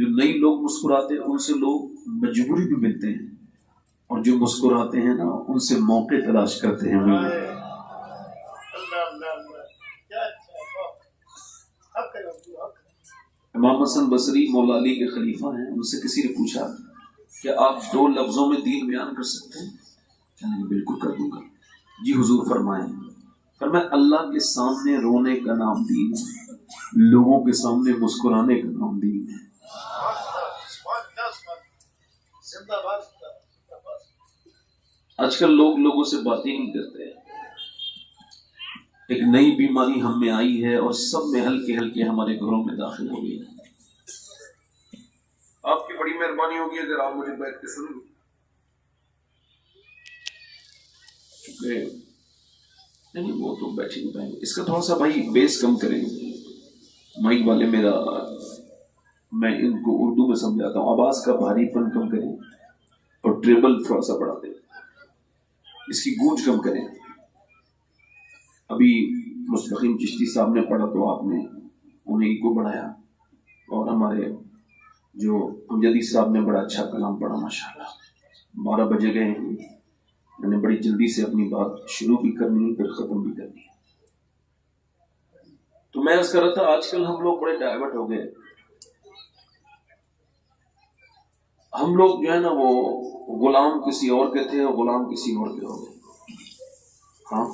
جو نئی لوگ مسکراتے ہیں ان سے لوگ مجبوری بھی ملتے ہیں، اور جو مسکراتے ہیں نا ان سے موقع تلاش کرتے ہیں ملنے۔ امام حسن بصری مولا علی کے خلیفہ ہیں، ان سے کسی نے پوچھا کہ آپ 2 لفظوں میں دین بیان کر سکتے ہیں؟ کہنے بالکل کر دوں گا۔ جی حضور فرمائیں۔ فرمایا اللہ کے سامنے رونے کا نام دین ہے، لوگوں کے سامنے مسکرانے کا نام دین ہے۔ آج کل لوگ لوگوں سے باتیں نہیں کرتے۔ ایک نئی بیماری ہم میں آئی ہے اور سب میں ہلکے ہلکے ہمارے گھروں میں داخل ہو گئی ہے۔ آپ کی بڑی مہربانی ہوگی اگر آپ مجھے بیٹھ کے سنیں گے۔ نہیں وہ تو بیٹھ نہیں پائیں گے، اس کا تھوڑا سا بھائی بیس کم کریں۔ مائک والے میں ان کو اردو میں سمجھاتا ہوں، آواز کا بھاری پن کم کریں اور ٹریبل تھوڑا سا بڑھا دیں، اس کی گونج کم کریں۔ ابھی مستقیم چشتی صاحب نے پڑھا تو آپ نے انہیں کو بڑھایا، اور ہمارے جو امجدی صاحب نے بڑا اچھا کلام پڑھا ماشاءاللہ۔ 12 بجے گئے ہیں، میں نے بڑی جلدی سے اپنی بات شروع بھی کرنی ہے پھر ختم بھی کرنی ہے۔ تو میں عرض کر رہا تھا آج کل ہم لوگ بڑے ڈائیورٹ ہو گئے۔ ہم لوگ جو ہے نا وہ غلام کسی اور کے تھے اور غلام کسی اور کے ہو گئے۔ ہاں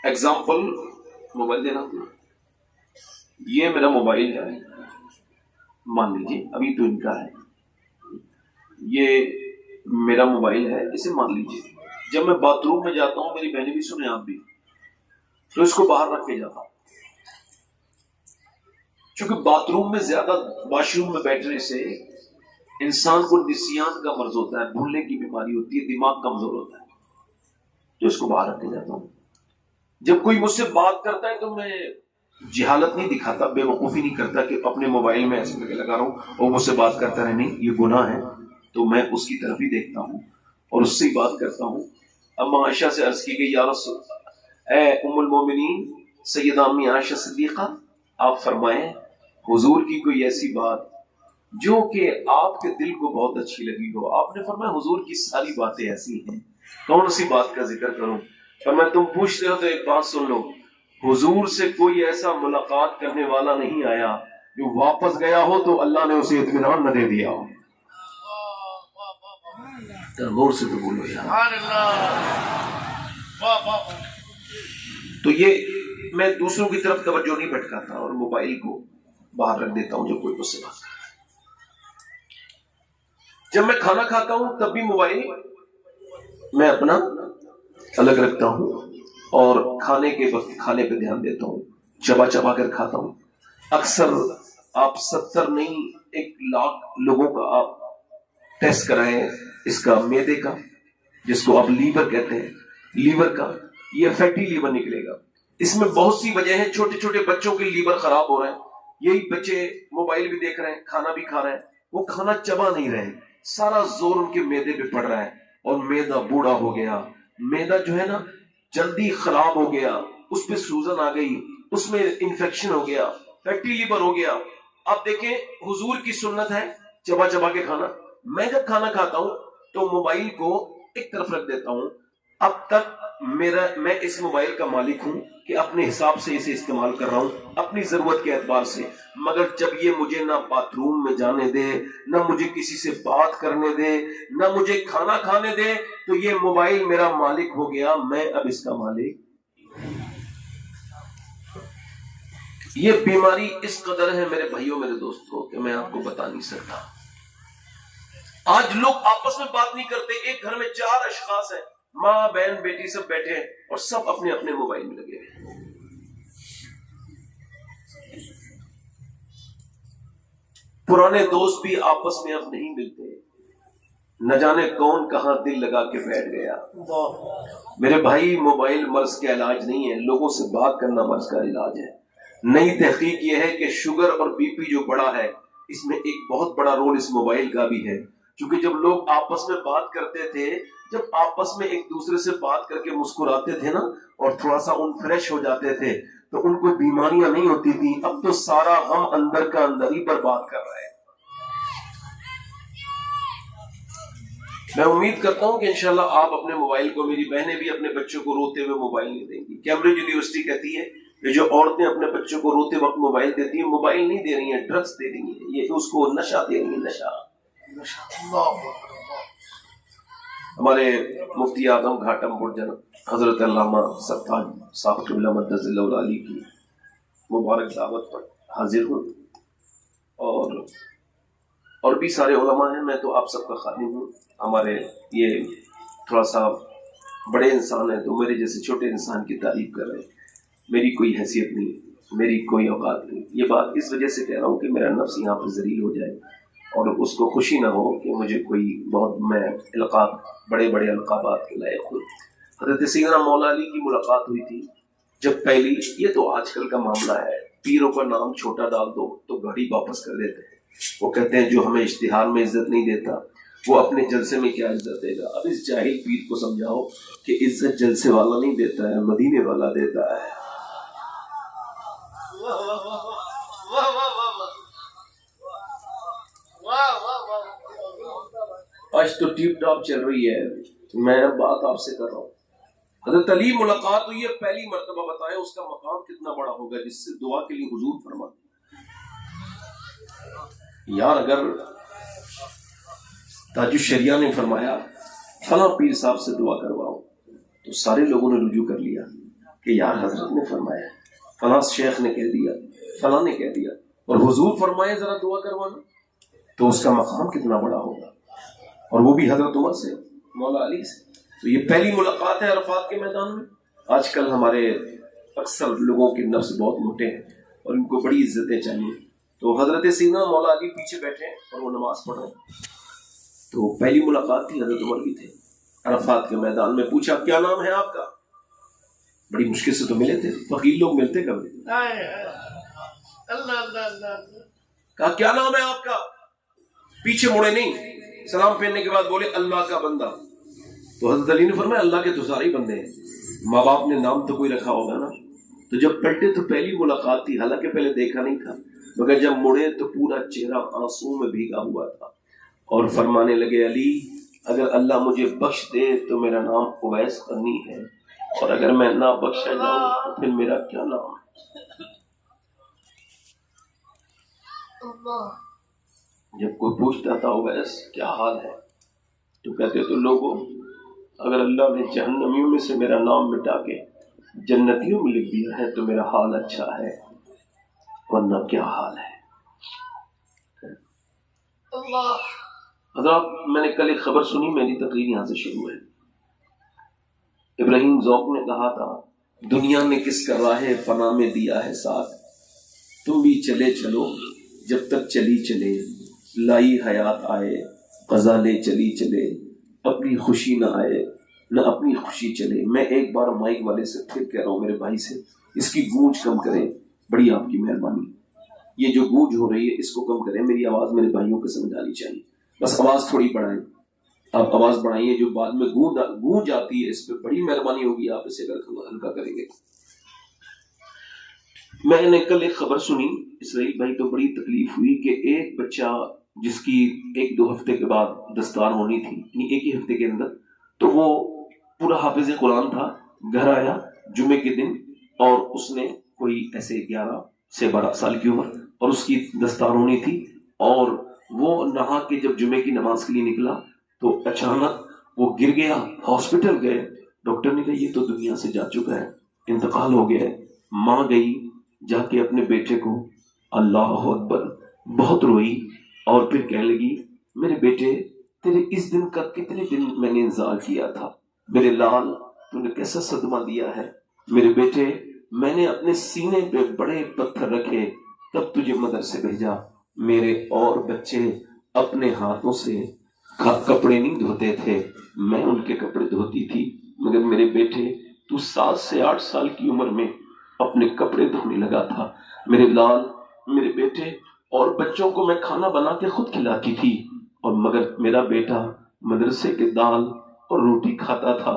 ایگزامپل موبائل دینا، یہ میرا موبائل ہے، مان لیجیے ابھی تو ان کا ہے، یہ میرا موبائل ہے، اسے مان لیجیے جب میں باتھ روم میں جاتا ہوں، میری بہنیں بھی سنیں آپ بھی، تو اس کو باہر رکھ کے جاتا ہوں، چونکہ باتھ روم میں زیادہ واش روم میں بیٹھنے سے انسان کو نسیان کا مرض ہوتا ہے، بھولنے کی بیماری ہوتی ہے، دماغ کمزور ہوتا ہے، تو اس کو باہر رکھ کے جاتا ہوں۔ جب کوئی مجھ سے بات کرتا ہے تو میں جہالت نہیں دکھاتا، بے وقوفی نہیں کرتا کہ اپنے موبائل میں ایسے لگا رہا ہوں اور مجھ سے بات کرتا رہے، نہیں، یہ گناہ ہے، تو میں اس کی طرف ہی دیکھتا ہوں اور اس سے ہی بات کرتا ہوں۔ اما عائشہ سے عرض کی گئی، یا رسول اے ام المومنین سیدہ امی عائشہ صدیقہ، آپ فرمائیں حضور کی کوئی ایسی بات جو کہ آپ کے دل کو بہت اچھی لگی ہو۔ آپ نے فرمایا حضور کی ساری باتیں ایسی ہیں، کون سی بات کا ذکر کروں؟ فرمایا تم پوچھتے ہو تو ایک بات سن لو، حضور سے کوئی ایسا ملاقات کرنے والا نہیں آیا جو واپس گیا ہو تو اللہ نے اسے اطمینان نہ دے دیا ہو۔ غور سے تو بولو یار۔ تو یہ میں دوسروں کی طرف توجہ نہیں بھٹکاتا اور موبائل کو باہر رکھ دیتا ہوں جب کوئی مجھ سے بات کرتا ہے۔ جب میں کھانا کھاتا ہوں تب بھی موبائل میں اپنا الگ رکھتا ہوں اور کھانے کے وقت کھانے پہ دھیان دیتا ہوں، چبا چبا کر کھاتا ہوں۔ اکثر آپ 70 نہیں 1,00,000 لوگوں کا آپ ٹیسٹ کرائیں اس کا معدے کا، جس کو آپ لیور کہتے ہیں، لیور کا، یہ فیٹی لیور نکلے گا۔ اس میں بہت سی وجہ ہیں، چھوٹے چھوٹے بچوں کے لیور خراب ہو رہے ہیں، یہی بچے موبائل بھی دیکھ رہے ہیں، کھانا بھی کھا رہے ہیں، وہ کھانا چبا نہیں رہے، سارا زور ان کے معدے پہ پڑ رہا ہے اور معدہ بوڑھا ہو گیا، معدہ جو ہے نا جلدی خراب ہو گیا، اس پہ سوجن آ گئی، اس میں انفیکشن ہو گیا، فیٹی لیور ہو گیا۔ اب دیکھیں حضور کی سنت ہے چبا چبا کے کھانا۔ میں جب کھانا کھاتا ہوں تو موبائل کو ایک طرف رکھ دیتا ہوں۔ اب تک میں اس موبائل کا مالک ہوں کہ اپنے حساب سے اسے استعمال کر رہا ہوں، اپنی ضرورت کے اعتبار سے، مگر جب یہ مجھے نہ باتھ روم میں جانے دے، نہ مجھے کسی سے بات کرنے دے، نہ مجھے کھانا کھانے دے، تو یہ موبائل میرا مالک ہو گیا، میں اب اس کا مالک۔ یہ بیماری اس قدر ہے میرے بھائیوں میرے دوستوں کہ میں آپ کو بتا نہیں سکتا۔ آج لوگ آپس میں بات نہیں کرتے، ایک گھر میں 4 اشخاص ہیں، ماں بہن بیٹی سب بیٹھے ہیں اور سب اپنے اپنے موبائل میں لگے ہیں۔ پرانے دوست بھی آپس میں اب نہیں ملتے، نہ جانے کون کہاں دل لگا کے بیٹھ گیا۔ میرے بھائی موبائل مرض کا علاج نہیں ہے، لوگوں سے بات کرنا مرض کا علاج ہے۔ نئی تحقیق یہ ہے کہ شوگر اور بی پی جو بڑا ہے، اس میں ایک بہت بڑا رول اس موبائل کا بھی ہے۔ کیونکہ جب لوگ آپس میں بات کرتے تھے، جب آپس میں ایک دوسرے سے بات کر کے مسکراتے تھے نا اور تھوڑا سا ان فریش ہو جاتے تھے تو ان کو بیماریاں نہیں ہوتی تھی. اب تو سارا غم اندر کا اندر ہی برباد کر رہے ہیں. میں امید کرتا ہوں کہ انشاءاللہ آپ اپنے موبائل کو، میری بہنیں بھی اپنے بچوں کو روتے ہوئے موبائل نہیں دیں گی. کیمبرج یونیورسٹی کہتی ہے کہ جو عورتیں اپنے بچوں کو روتے وقت موبائل دیتی ہیں، موبائل نہیں دے رہی ہیں، ڈرگس دے رہی ہیں. یہ اس کو نشہ دے رہی ہیں، نشہ. ہمارے مفتی اعظم گھاٹم برجن حضرت علامہ سرتاج صاحب قبلہ مدث اللہ علی کی مبارک دعوت پر حاضر ہوں، اور بھی سارے علماء ہیں. میں تو آپ سب کا خادم ہوں. ہمارے یہ تھوڑا سا بڑے انسان ہیں تو میرے جیسے چھوٹے انسان کی تعریف کر رہے ہیں. میری کوئی حیثیت نہیں، میری کوئی اوقات نہیں. یہ بات اس وجہ سے کہہ رہا ہوں کہ میرا نفس یہاں پر ذلیل ہو جائے اور اس کو خوشی نہ ہو کہ مجھے کوئی بہت، میں القاب، بڑے بڑے القابات کے لائق ہوں. حضرت سیدنا مولا علی کی ملاقات ہوئی تھی جب پہلی. یہ تو آج کل کا معاملہ ہے، پیروں کا نام چھوٹا ڈال دو تو گھڑی واپس کر دیتے ہیں. وہ کہتے ہیں جو ہمیں اشتہار میں عزت نہیں دیتا وہ اپنے جلسے میں کیا عزت دے گا. اب اس جاہل پیر کو سمجھاؤ کہ عزت جلسے والا نہیں دیتا ہے، مدینے والا دیتا ہے. آج تو ٹیپ ٹاپ چل رہی ہے. میں بات آپ سے کر رہا ہوں. حضرت علی ملاقات ہوئی ہے پہلی مرتبہ. بتائیں اس کا مقام کتنا بڑا ہوگا جس سے دعا کے لیے حضور فرماتے. یار اگر تاج الشریعہ نے فرمایا فلاں پیر صاحب سے دعا کرواؤ تو سارے لوگوں نے رجوع کر لیا کہ یار حضرت نے فرمایا، فلاں شیخ نے کہہ دیا، فلاں نے کہہ دیا، اور حضور فرمائے ذرا دعا کروانا تو اس کا مقام کتنا بڑا ہوگا. اور وہ بھی حضرت عمر سے، مولا علی سے. تو یہ پہلی ملاقات ہے عرفات کے میدان میں. آج کل ہمارے اکثر لوگوں کے نفس بہت موٹے ہیں اور ان کو بڑی عزتیں چاہیے. تو حضرت سیدنا مولا علی پیچھے بیٹھے ہیں اور وہ نماز پڑھ رہے ہیں. تو پہلی ملاقات تھی، حضرت عمر بھی تھے. عرفات کے میدان میں پوچھا کیا نام ہے آپ کا؟ بڑی مشکل سے تو ملے تھے، فقیر لوگ ملتے کبھی. کہا کیا نام ہے آپ کا؟ پیچھے مڑے نہیں، سلام پھیرنے کے بعد بولے اللہ کا بندہ. تو حضرت علی نے فرمایا اللہ کے تو سارے ہی بندے ہیں، ماں باپ نے نام تو کوئی رکھا ہوگا نا. تو جب پلٹے تو پہلی ملاقات تھی، حالانکہ پہلے دیکھا نہیں تھا، مگر جب مڑے تو پورا چہرہ آنسو میں بھیگا ہوا تھا اور فرمانے لگے علی اگر اللہ مجھے بخش دے تو میرا نام اویس قرنی ہے، اور اگر میں نہ بخشا جاؤں تو پھر میرا کیا نام ہے. جب کوئی پوچھتا تھا اویس کیا حال ہے تو کہتے تو لوگوں اگر اللہ نے جہنمیوں میں سے میرا نام مٹا کے جنتیوں میں لکھ دیا ہے تو میرا حال اچھا ہے، ورنہ کیا حال ہے. حضرات میں نے کل ایک خبر سنی، میری تقریر یہاں سے شروع ہے. ابراہیم ذوق نے کہا تھا دنیا نے کس کا راہ فنا میں دیا ہے ساتھ، تم بھی چلے چلو جب تک چلی چلے، لائی حیات آئے قضا لے چلی چلے، اپنی خوشی نہ آئے نہ اپنی خوشی چلے. میں ایک بار مائک والے سے پھر کہہ رہا ہوں میرے بھائی سے اس کی گونج کم کریں، بڑی آپ کی مہربانی. یہ جو گونج ہو رہی ہے اس کو کم کریں، میری آواز میرے بھائیوں کو سمجھ آنی چاہیے. بس آواز تھوڑی بڑھائیں، آپ آواز بڑھائیے، جو بعد میں گونج آتی ہے اس پہ بڑی مہربانی ہوگی آپ اسے ہلکا کریں گے. میں نے کل ایک خبر سنی، اسرائیل بھائی تو بڑی تکلیف ہوئی کہ ایک بچہ جس کی 1-2 ہفتے کے بعد دستار ہونی تھی، یعنی ایک ہی ہفتے کے اندر، تو وہ پورا حافظ قرآن تھا، گھر آیا جمعے کے دن اور اس نے کوئی ایسے 11 سے 12 سال کی عمر اور اس کی دستار ہونی تھی، اور وہ نہا کے جب جمعے کی نماز کے لیے نکلا تو اچانک وہ گر گیا. ہاسپٹل گئے، ڈاکٹر نے کہا یہ تو دنیا سے جا چکا ہے، انتقال ہو گیا ہے. ماں گئی جا کے اپنے بیٹے کو اللہ اکبر بہت روئی اور پھر کہنے لگی میرے بیٹے تیرے اس دن کا کتنے دن میں نے انتظار کیا تھا، میرے لال تو نے کیسا صدمہ دیا ہے، میرے بیٹے میں نے اپنے سینے پہ بڑے پتھر رکھے تب تجھے مدرسے بھیجا. میرے اور بچے اپنے ہاتھوں سے کپڑے نہیں دھوتے تھے، میں ان کے کپڑے دھوتی تھی، مگر میرے بیٹے تو 7 سے 8 سال کی عمر میں اپنے کپڑے دھونے لگا تھا. میرے لال، میرے بیٹے، اور بچوں کو میں کھانا بنا کے خود کھلاتی تھی، اور مگر میرا بیٹا مدرسے کے دال اور روٹی کھاتا تھا،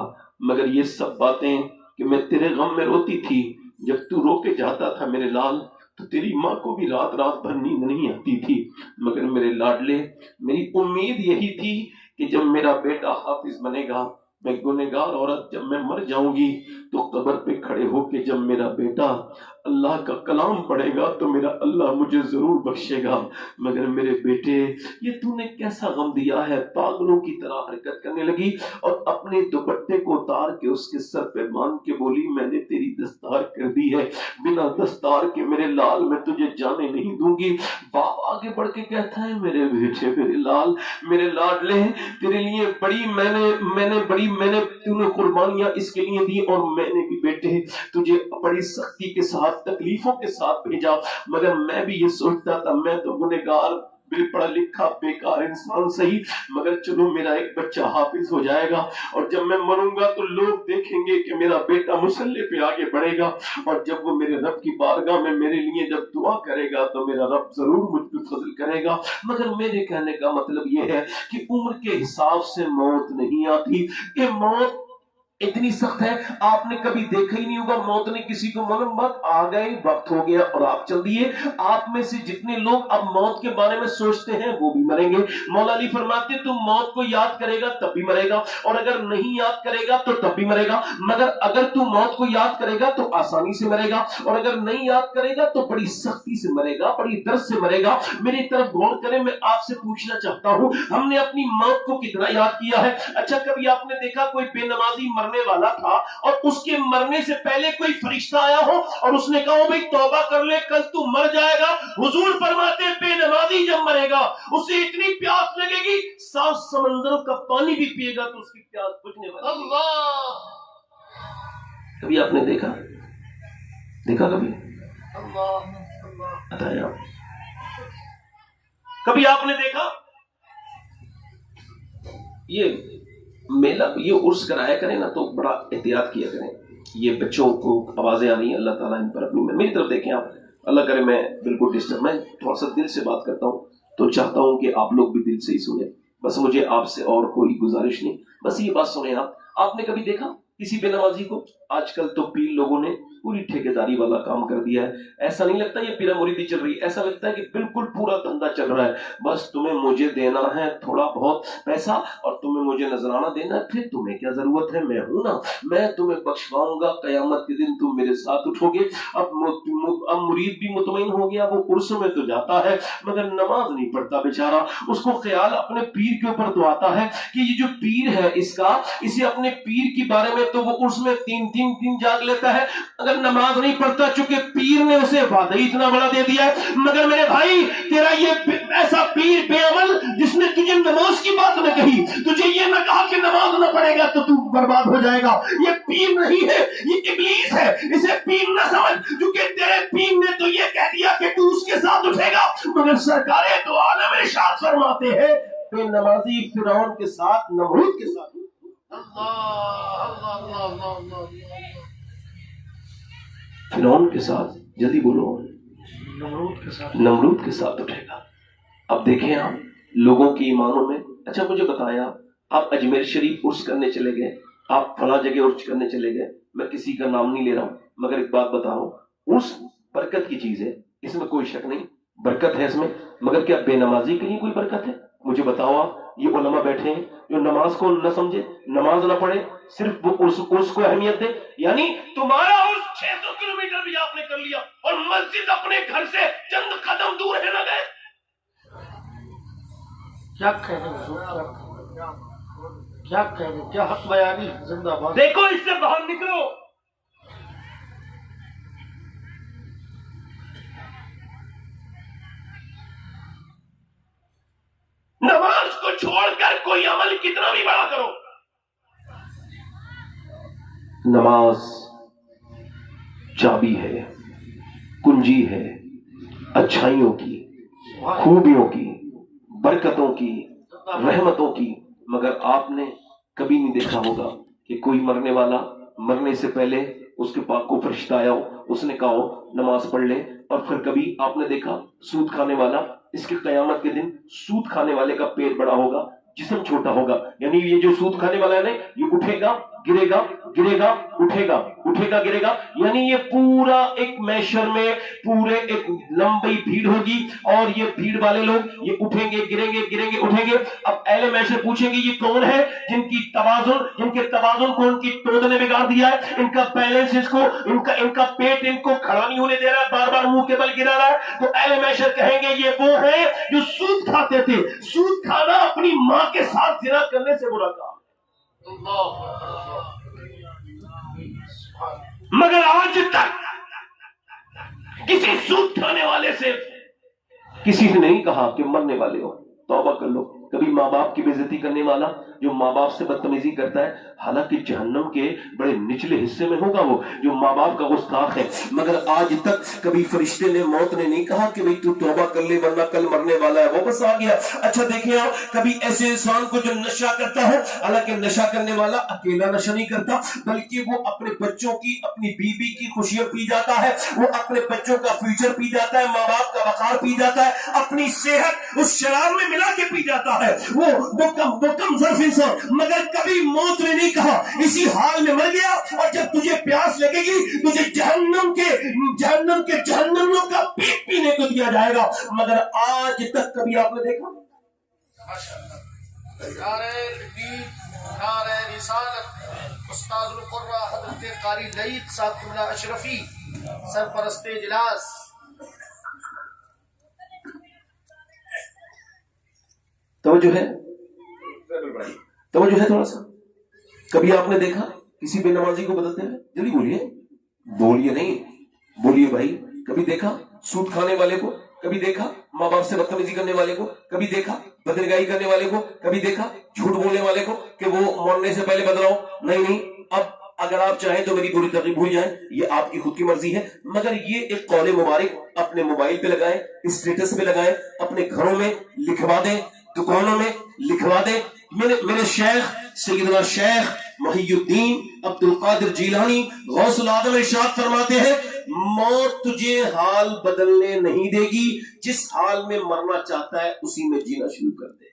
مگر یہ سب باتیں کہ میں تیرے غم میں روتی تھی، جب تو رو کے جاتا تھا میرے لال تو تیری ماں کو بھی رات رات بھر نیند نہیں آتی تھی، مگر میرے لاڈلے میری امید یہی تھی کہ جب میرا بیٹا حافظ بنے گا، میں گنہگار عورت جب میں مر جاؤں گی تو قبر پہ کھڑے ہو کے جب میرا بیٹا اللہ کا کلام پڑھے گا تو میرا اللہ مجھے ضرور بخشے گا، مگر میرے بیٹے یہ تو نے کیسا غم دیا ہے۔ پاگلوں کی طرح حرکت کرنے لگی اور اپنے دوپٹے کو اتار کے اس کے سر پہ باندھ کے بولی میں نے تیری دستار کر دی ہے، بنا دستار کے میرے لال میں تجھے جانے نہیں دوں گی۔ باپ آگے بڑھ کے کہتا ہے میرے بیٹے میرے لال میرے لاڈلے تیرے لیے میں نے تو نے قربانیاں اس کے لیے دی اور میں نے بھی بیٹے تجھے بڑی سختی کے ساتھ تکلیفوں کے ساتھ بھیجا، مگر میں بھی یہ سوچتا تھا میں تو گنہگار بے پڑھا لکھا بیکار انسان صحیح، مگر چلو میرا ایک بچہ حافظ ہو جائے گا اور جب میں مروں گا تو لوگ دیکھیں گے کہ میرا بیٹا مصلی پہ آگے بڑھے گا، اور جب وہ میرے رب کی بارگاہ میں میرے لیے جب دعا کرے گا تو میرا رب ضرور مجھ پہ فضل کرے گا۔ مگر میرے کہنے کا مطلب یہ ہے کہ عمر کے حساب سے موت نہیں آتی، کہ موت اتنی سخت ہے آپ نے کبھی دیکھا ہی نہیں ہوگا موت نے کسی کو معلوم بات آ گئی وقت ہو گیا اور آپ چل دیے۔ آپ میں سے جتنے لوگ اب موت کے بارے میں سوچتے ہیں وہ بھی مریں گے۔ مولا علی فرماتے تم موت کو یاد کرے گا تب بھی مرے گا اور اگر نہیں یاد کرے گا تو تب بھی مرے گا، مگر اگر تو موت کو یاد کرے گا تو آسانی سے مرے گا اور اگر نہیں یاد کرے گا تو بڑی سختی سے مرے گا، بڑی درد سے مرے گا۔ میری طرف غور کریں، میں آپ سے پوچھنا چاہتا ہوں ہم نے اپنی موت کو کتنا یاد کیا ہے؟ اچھا کبھی آپ نے دیکھا کوئی بے نمازی مرنے والا تھا اور اس کے مرنے سے پہلے کوئی فرشتہ آیا ہو اور اس نے کہا بھئی توبہ کر لے کل تو مر جائے گا؟ حضور فرماتے ہیں بے نمازی جب مرے گا اسے اتنی پیاس لگے گی 7 سمندروں کا پانی بھی پیے گا تو اس کی پیاس بجھنے والی۔ اللہ کبھی آپ نے دیکھا کبھی بتایا کبھی آپ نے دیکھا؟ یہ میلہ یہ عرس کرایا کریں نا تو بڑا احتیاط کیا کریں، یہ بچوں کو آوازیں آ رہی ہیں، اللہ تعالیٰ ان پر اپنی میری طرف دیکھیں آپ، اللہ کرے میں بالکل ڈسٹرب، میں تھوڑا سا دل سے بات کرتا ہوں تو چاہتا ہوں کہ آپ لوگ بھی دل سے ہی سنیں، بس مجھے آپ سے اور کوئی گزارش نہیں، بس یہ بات سنیں آپ نے کبھی دیکھا کسی بے نمازی کو؟ آج کل تو پیر لوگوں نے پوری ٹھیکیداری والا کام کر دیا ہے، ایسا نہیں لگتا یہ پیرا مریدی چل رہی ہے، ایسا لگتا ہے کہ بالکل پورا دھندا چل رہا ہے، بس تمہیں مجھے دینا ہے تھوڑا بہت پیسہ اور تمہیں مجھے نذرانہ دینا ہے، پھر تمہیں کیا ضرورت ہے، میں ہوں نا، میں تمہیں بخشواؤں گا، قیامت کے دن تم میرے ساتھ اٹھو گے۔ اب مرید بھی مطمئن ہو گیا، وہ عرس میں تو جاتا ہے مگر نماز نہیں پڑھتا بیچارہ، اس کو خیال اپنے پیر کے اوپر تو آتا ہے کہ یہ جو پیر ہے اسے اپنے پیر کے بارے میں تو وہ عرس میں 3 دن جاگ لیتا ہے، اگر نماز نہیں پڑھتا چونکہ پیر نے اسے وعدہ ہی اتنا بڑا دے دیا ہے۔ مگر میرے بھائی تیرا یہ ایسا پیر بے عمل جس نے تجھے نماز کی بات نہ کہی، تجھے یہ نہ کہا کہ نماز نہ پڑھے گا تو تو برباد ہو جائے گا، یہ پیر نہیں ہے یہ ابلیس ہے، اسے پیر نہ سمجھ، کیونکہ تیرے پیر نے تو یہ کہہ دیا کہ تو اس کے ساتھ اٹھے گا۔ مگر سرکار دو عالم ارشاد فرماتے ہیں بے نمازی فرعون کے ساتھ نمرود کے ساتھ، فرعون کے ساتھ جلدی بولو نمرود کے ساتھ اٹھے گا۔ اب دیکھیں آپ لوگوں کی ایمانوں میں، اچھا مجھے بتایا آپ اجمیر شریف عرس کرنے چلے گئے، آپ فلاں جگہ عرس کرنے چلے گئے، میں کسی کا نام نہیں لے رہا ہوں مگر ایک بات بتا رہا ہوں، عرس برکت کی چیز ہے، اس میں کوئی شک نہیں، برکت ہے اس میں، مگر کیا بے نمازی کے لیے کوئی برکت ہے؟ مجھے بتاؤ آپ، یہ علماء بیٹھے ہیں جو نماز کو نہ سمجھے، نماز نہ پڑھے، صرف وہ عرس کو اہمیت دے، یعنی تمہارا عرس 600 کلومیٹر بھی آپ نے کر لیا اور مسجد اپنے گھر سے چند قدم دور ہے نہ گئے، کیا کہہ رہے حضور، کیا کہہ رہے، کیا حق بیانی، زندہ باد۔ دیکھو اس سے باہر نکلو، نماز کو چھوڑ کر کوئی عمل کتنا بھی بڑا کرو، نماز چابی ہے، کنجی ہے اچھائیوں کی، خوبیوں کی، برکتوں کی، رحمتوں کی، مگر آپ نے کبھی نہیں دیکھا ہوگا کہ کوئی مرنے والا مرنے سے پہلے اس کے پاک کو فرشتہ آیا ہو, اس نے کہا ہو نماز پڑھ لے. اور پھر کبھی آپ نے دیکھا سود کھانے والا, اس کے قیامت کے دن سود کھانے والے کا پیٹ بڑا ہوگا, جسم چھوٹا ہوگا. یعنی یہ جو سود کھانے والا ہے نا, یہ اٹھے گا گرے گا, گرے گا اٹھے گا, اٹھے گا گرے گا. یعنی یہ پورا ایک میشر میں پورے ایک لمبی بھیڑ ہوگی, اور یہ بھیڑ والے لوگ یہ اٹھیں گے گریں گے, گریں گے اٹھیں گے. اب اہل میشر پوچھیں گے یہ کون ہے جن کے توازن کو ان کی ٹوٹ نے بگاڑ دیا ہے, ان کا بیلنس اس کو, ان کا پیٹ ان کو کھڑا نہیں ہونے دے رہا ہے, بار بار منہ کے بل گرا رہا ہے. تو اہل میشر کہیں گے یہ وہ ہے جو سود کھاتے تھے. سود کھانا اپنی ماں کے ساتھ زنا کرنے سے برا کام. مگر آج تک کسی سود کھانے والے سے کسی نے نہیں کہا کہ مرنے والے ہو توبہ کر لو. کبھی ماں باپ کی بے عزتی کرنے والا جو ماں باپ سے بدتمیزی کرتا ہے, حالانکہ جہنم کے بڑے نچلے حصے میں ہوگا وہ جو ماں باپ کا گستاخ ہے, مگر آج تک کبھی فرشتے نے موت نے نہیں کہا کہ بھئی تو توبہ کر لے ورنہ کل مرنے والا ہے, وہ بس آ گیا. اچھا دیکھیں آپ, کبھی ایسے انسان کو جو نشہ کرتا ہے, حالانکہ نشہ کرنے والا اکیلا نشہ نہیں کرتا بلکہ وہ اپنے بچوں کی, اپنی بیوی کی خوشیاں پی جاتا ہے, وہ اپنے بچوں کا فیوچر پی جاتا ہے, ماں باپ کا وقار پی جاتا ہے, اپنی صحت اس شراب میں ملا کے پی جاتا ہے. وہ کم ظرف انسان, مگر کبھی موت نے نہیں کہا اسی حال میں مر گیا. اور جب تجھے پیاس لگے گی تجھے جہنم کے جہنمیوں کا پیٹ پینے کو دیا جائے گا. مگر آج تک کبھی آپ نے دیکھا استاد القرہ حضرت قاری لعیق صاحب قبلہ اشرفی سرپرست اجلاس, توجہ ہے تھوڑا سا. کبھی آپ نے دیکھا کسی بے نمازی کو بدلتے ہیں؟ جلدی بولیے نہیں بولیے بھائی. کبھی دیکھا سود کھانے والے کو, کبھی دیکھا ماں باپ سے بدتمیزی کرنے والے کو, کبھی دیکھا بدنگاہی کرنے والے کو, کبھی دیکھا جھوٹ بولنے والے کو کہ وہ مرنے سے پہلے بدلاؤ. نہیں. اب اگر آپ چاہیں تو میری پوری تقریب بھول جائیں, یہ آپ کی خود کی مرضی ہے, مگر یہ ایک قول مبارک اپنے موبائل پہ لگائیں, اسٹیٹس پہ لگائیں, اپنے گھروں میں لکھوا دیں, دکانوں میں لکھوا دیں. میرے شیخ سیدنا شیخ محی الدین عبد القادر جیلانی غوث العظم ارشاد فرماتے ہیں موت تجھے حال بدلنے نہیں دے گی, جس حال میں مرنا چاہتا ہے اسی میں جینا شروع کر دے.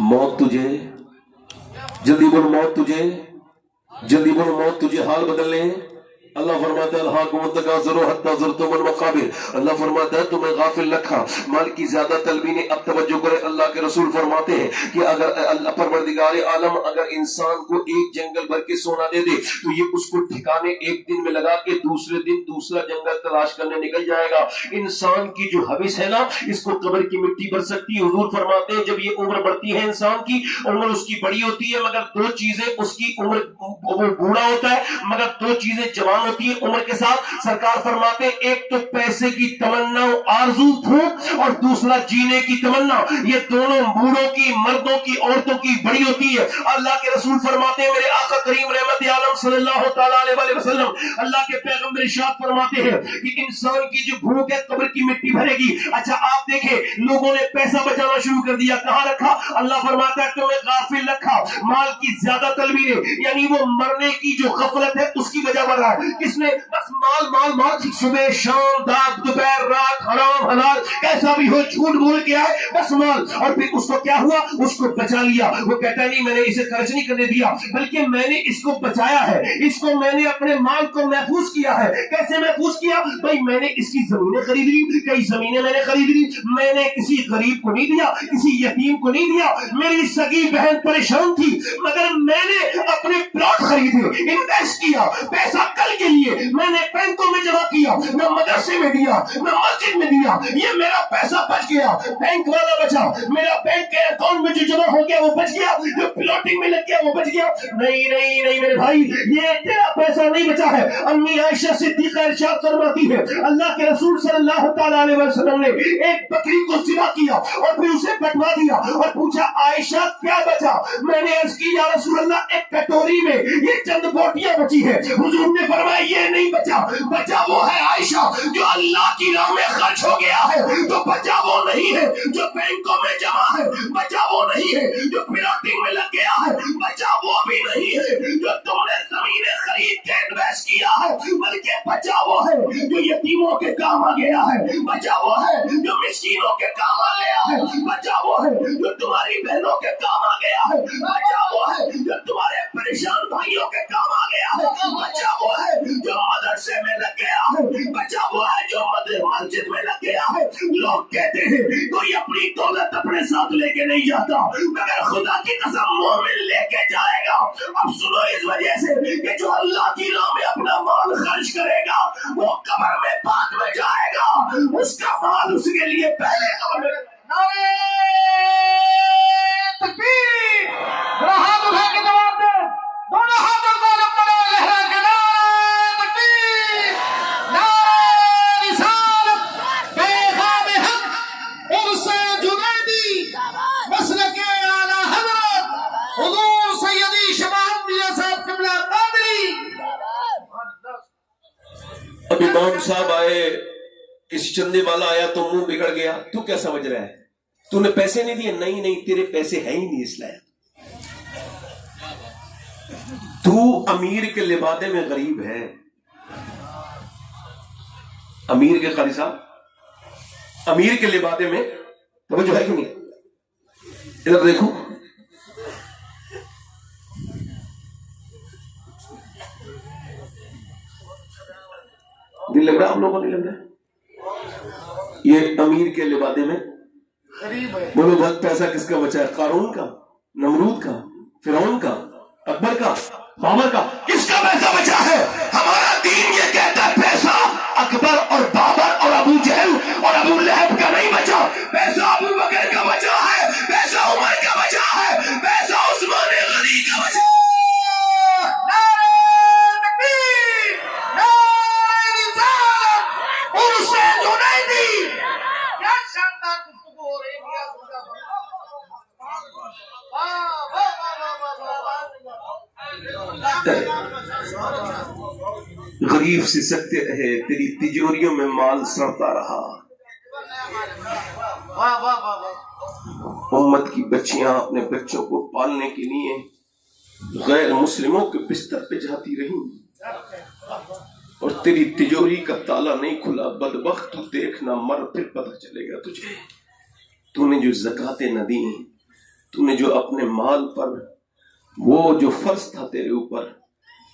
موت تجھے جلدی بول, موت تجھے حال بدلنے ہیں. اللہ فرماتا ہے الہاکم التکاثر حتی زرتم المقابر. اللہ فرماتا ہے تمہیں غافل رکھا مال کی زیادہ طلبی نے. اب توجہ کرے, اللہ کے رسول فرماتے ہیں کہ اگر اللہ پروردگار عالم اگر انسان کو ایک جنگل بھر کے سونا دے دے تو یہ اس کو ٹھکانے ایک دن میں لگا کے دوسرے دن دوسرا جنگل تلاش کرنے نکل جائے گا. انسان کی جو حوث ہے نا, اس کو قبر کی مٹی بھر سکتی ہے. حضور فرماتے ہیں جب یہ عمر بڑھتی ہے انسان کی, عمر اس کی بڑی ہوتی ہے, مگر دو چیزیں اس کی عمر, وہ بوڑھا ہوتا ہے مگر دو چیزیں جوان ہوتی ہے عمر کے ساتھ. سرکار فرماتے ہیں ایک تو پیسے کی تمنا آرزو بھوک, اور دوسرا جینے کی تمنا. یہ دونوں بوڑھوں کی, مردوں کی, عورتوں کی بڑی ہوتی ہے. اللہ کے رسول فرماتے ہیں میرے آقا کریم رحمت عالم صلی اللہ تعالی علیہ وسلم, اللہ کے پیغمبر ارشاد فرماتے ہیں کہ انسان کی جو بھوک ہے قبر کی مٹی بھرے گی. اچھا آپ دیکھیں لوگوں نے پیسہ بچانا شروع کر دیا, کہاں رکھا؟ اللہ فرماتا ہے تمہیں غافل رکھا مال کی زیادہ طلبی نے. یعنی وہ مرنے کی جو غفلت ہے اس کی وجہ بڑھ رہا ہے. کس نے؟ بس مال مال مال, صبح شام رات دوپہر رات حرام حلال کیسا بھی ہو جھوٹ بول کے آئے بس مال. اور پھر اس کو کیا ہوا؟ اس کو بچا لیا. وہ کہتا ہے نہیں میں نے اسے خرچ نہیں کرنے دیا بلکہ میں نے اس کو بچایا ہے, اس کو میں نے اپنے مال کو محفوظ کیا ہے. کیسے محفوظ کیا بھائی؟ میں نے اس کی زمینیں خرید لی, کئی زمینیں میں نے خرید لی, میں نے کسی غریب کو نہیں دیا, کسی یتیم کو نہیں دیا. میری سگی بہن پریشان تھی مگر میں نے اپنے پلاٹ خریدے, انویسٹ کیا, پیسہ کل کے لیے میں نے بینکوں میں جمع کیا, نہ مدرسے میں دیا نہ مسجد میں دیا. یہ میرا پیسہ بچ گیا, بینک والا بچا, میرا بینک کے اکاؤنٹ میں جو جمع ہو گیا وہ بچ گیا, جو پلاٹنگ میں لگ گیا وہ بچ گیا. نہیں میرے بھائی, یہ تیرا پیسہ نہیں بچا ہے. امی عائشہ صدیقہ ارشاد فرماتی ہے اللہ کے رسول صلی اللہ تعالی علیہ وسلم نے ایک بکری کو ذبح کیا اور پھر اسے کٹوا دیا اور پوچھا عائشہ کیا بچا؟ میں نے عرض کی یا رسول اللہ ایک کٹوری میں یہ چند بوٹیاں بچی ہے. حضور نے فرمایا یہ نہیں بچا وہ ہے عائشہ جو اللہ کی راہ میں خرچ ہو گیا ہے. تو بچا وہ نہیں ہے جو بینکوں میں جمع ہے, بچا وہ نہیں ہے جو پلاٹنگ میں لگ گیا ہے, بچا وہ بھی نہیں ہے جو تم نے زمین گیا ہے، بلکہ بچا وہ ہے جو یتیموں کے کام آ گیا ہے، بچا وہ ہے جو مسکینوں کے کام آ گیا ہے، بچا وہ ہے جو تمہاری بہنوں کے کام آ گیا ہے، بچا وہ ہے جو تمہارے پریشان بھائیوں کے کام آ گیا ہے، بچا وہ ہے جو مدرسے میں لگ گیا ہے، بچا وہ ہے جو مسجد میں لگ گیا ہے۔ لوگ کہتے ہیں کوئی اپنی دولت اپنے ساتھ لے کے نہیں جاتا، مگر خدا کی قسم مومن لے کے جائے گا۔ اب سنو، اس وجہ سے کہ جو اللہ کی راہ میں اپنا مال خرچ کرے گا وہ قبر میں بعد میں جائے گا، اس کا مال اس کے لیے پہلے قبر میں۔ نعرہ تکبیر! ذرا ہاتھ اٹھا کے جواب دیں، دونوں ہاتھوں کو لپڑے لہرا کے نعرہ تکبیر! نعرہ رسالت! پیغام حق! عرس جنیدی! مسلک اعلیٰ حضرت حضور سیدی شمال میاں صاحب قبلہ قادری! اب امام صاحب آئے، کسی چندے والا آیا تو منہ بگڑ گیا، تو کیا سمجھ رہا ہے؟ تو نے پیسے نہیں دیے؟ نہیں نہیں، تیرے پیسے ہیں ہی نہیں اس لائق۔ تو امیر کے لبادے میں غریب ہے۔ امیر کے قاری صاحب، امیر کے لبادے میں توجہ ہے کہ نہیں؟ ادھر دیکھو، دل لگ رہا ہے آپ لوگوں کو؟ نہیں لگ رہا ہے؟ یہ امیر کے لبادے میں غریب ہے۔ بولو بہت پیسہ کس کا بچا ہے؟ قارون کا، نمرود کا، فرعون کا، اکبر کا، بابر کا؟ کس کا پیسہ بچا ہے؟ ہمارا دین یہ کہتا ہے پیسہ اکبر اور بابر اور ابو جہل اور ابو لہب کا نہیں بچا، پیسہ ابو بکر کا بچا ہے، پیسہ عمر کا بچا ہے، پیسہ عثمان غنی کا بچا ہے۔ غریب سے سکتے رہے، تیری تجوریوں میں مال سڑتا رہا۔ امت کی بچیاں اپنے بچوں کو پالنے کے لیے غیر مسلموں کے بستر پہ جاتی رہیں اور تیری تجوری کا تالا نہیں کھلا۔ بدبخت، تو دیکھنا مر، پھر پتہ چلے گا تجھے۔ تو نے جو زکاتیں نہ دیں، تو نے جو اپنے مال پر وہ جو فرض تھا تیرے اوپر،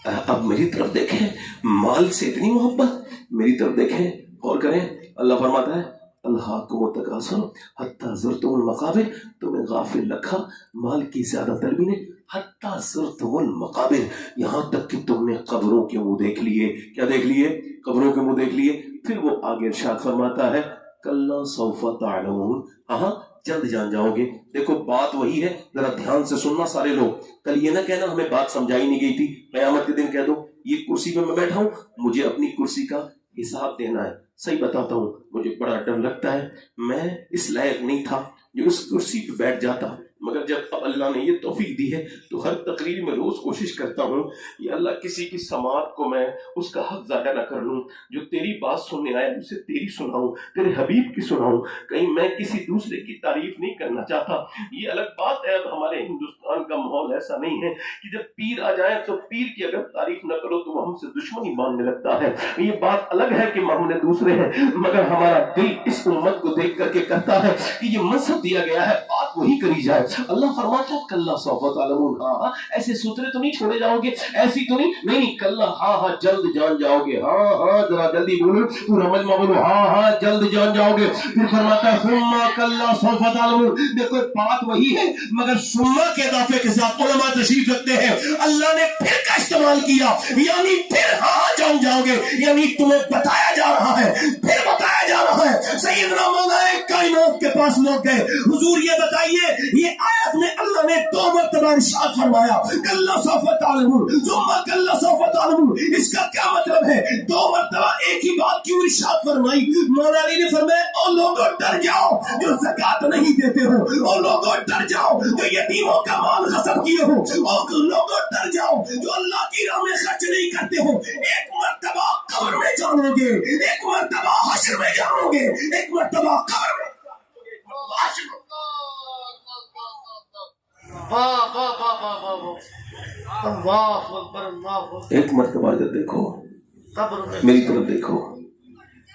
اب میری طرف دیکھیں، مال سے اتنی محبت، میری طرف دیکھیں، غور کریں۔ اللہ فرماتا ہے الہاکم التکاثر حتی زرتم المقابر، تمہیں غافل رکھا مال کی زیادہ طلبی نے، حتی زرتم المقابر، یہاں تک کہ تم نے قبروں کے منہ دیکھ لیے۔ کیا دیکھ لیے؟ قبروں کے منہ دیکھ لیے۔ پھر وہ آگے ارشاد فرماتا ہے کلا سوف تعلمون، ہاں جلد جان جاؤ گے۔ دیکھو بات وہی ہے، ذرا دھیان سے سننا سارے لوگ۔ کل یہ نہ کہنا ہمیں بات سمجھائی نہیں گئی تھی، قیامت کے دن کہہ دو یہ کرسی پہ میں بیٹھا ہوں، مجھے اپنی کرسی کا حساب دینا ہے۔ صحیح بتاتا ہوں، مجھے بڑا ڈر لگتا ہے، میں اس لائق نہیں تھا جو اس کرسی پہ بیٹھ جاتا، مگر جب اب اللہ نے یہ توفیق دی ہے تو ہر تقریر میں روز کوشش کرتا ہوں یا اللہ کسی کی سماعت کو میں اس کا حق ضائع نہ کر لوں، جو تیری بات سننے آیا اسے تیری سناؤں، تیرے حبیب کی سناؤں، کہیں میں کسی دوسرے کی تعریف نہیں کرنا چاہتا۔ یہ الگ بات ہے، اب ہمارے ہندوستان کا ماحول ایسا نہیں ہے کہ جب پیر آ جائے تو پیر کی اگر تعریف نہ کرو تو وہ ہم سے دشمنی ماننے لگتا ہے۔ یہ بات الگ ہے کہ معاملے دوسرے ہیں، مگر ہمارا دل اس امت کو دیکھ کر کے کہتا ہے کہ یہ مذہب دیا گیا ہے، بات وہی کری جائے۔ اللہ فرماتا ہے کلا سوف تعلمون، ہاں ایسے سترے تو نہیں چھوڑے جاؤ گے، ایسی تو نہیں کلا، ہاں جلد جان جاؤ گے، ہاں ذرا جلدی بولو، پورا مجمع بولو، ہاں جلد جان جاؤ گے۔ پھر فرماتا ہے ثم کلا سوف تعلمون، دیکھو بات وہی ہے مگر ثم کے اضافے کے ساتھ علماء تشریف رکھتے ہیں، اللہ نے پھر کا استعمال کیا، یعنی پھر ہاں جان جاؤ گے، یعنی تمہیں بتایا جا رہا ہے، پھر بتایا جا رہا ہے۔ سیدنا مولا کائنات کے پاس لوگ گئے، حضور یہ بتائیے، یہ آیت میں اللہ نے 2 مرتبہ ارشاد فرمایا کلا سوف تعلمون ثم کلا سوف تعلمون، اس کا کیا مطلب ہے؟ 2 مرتبہ ایک ہی بات کیوں ارشاد فرمائی؟ مولا علی نے فرمایا او لوگوں ڈر جاؤ جو زکات نہیں دیتے ہو، او لوگوں ڈر جاؤ جو یتیموں کا مال غصب کیے ہو، او لوگوں ڈر جاؤ جو اللہ کی راہ میں خرچ نہیں کرتے ہو۔ ایک مرتبہ قبر میں جانو گے، ایک مرتبہ حشر میں جانو گے، ایک مرتبہ قبر میں حشر۔ ایک مرتبہ جب دیکھو قبر میں میری طرف دیکھو،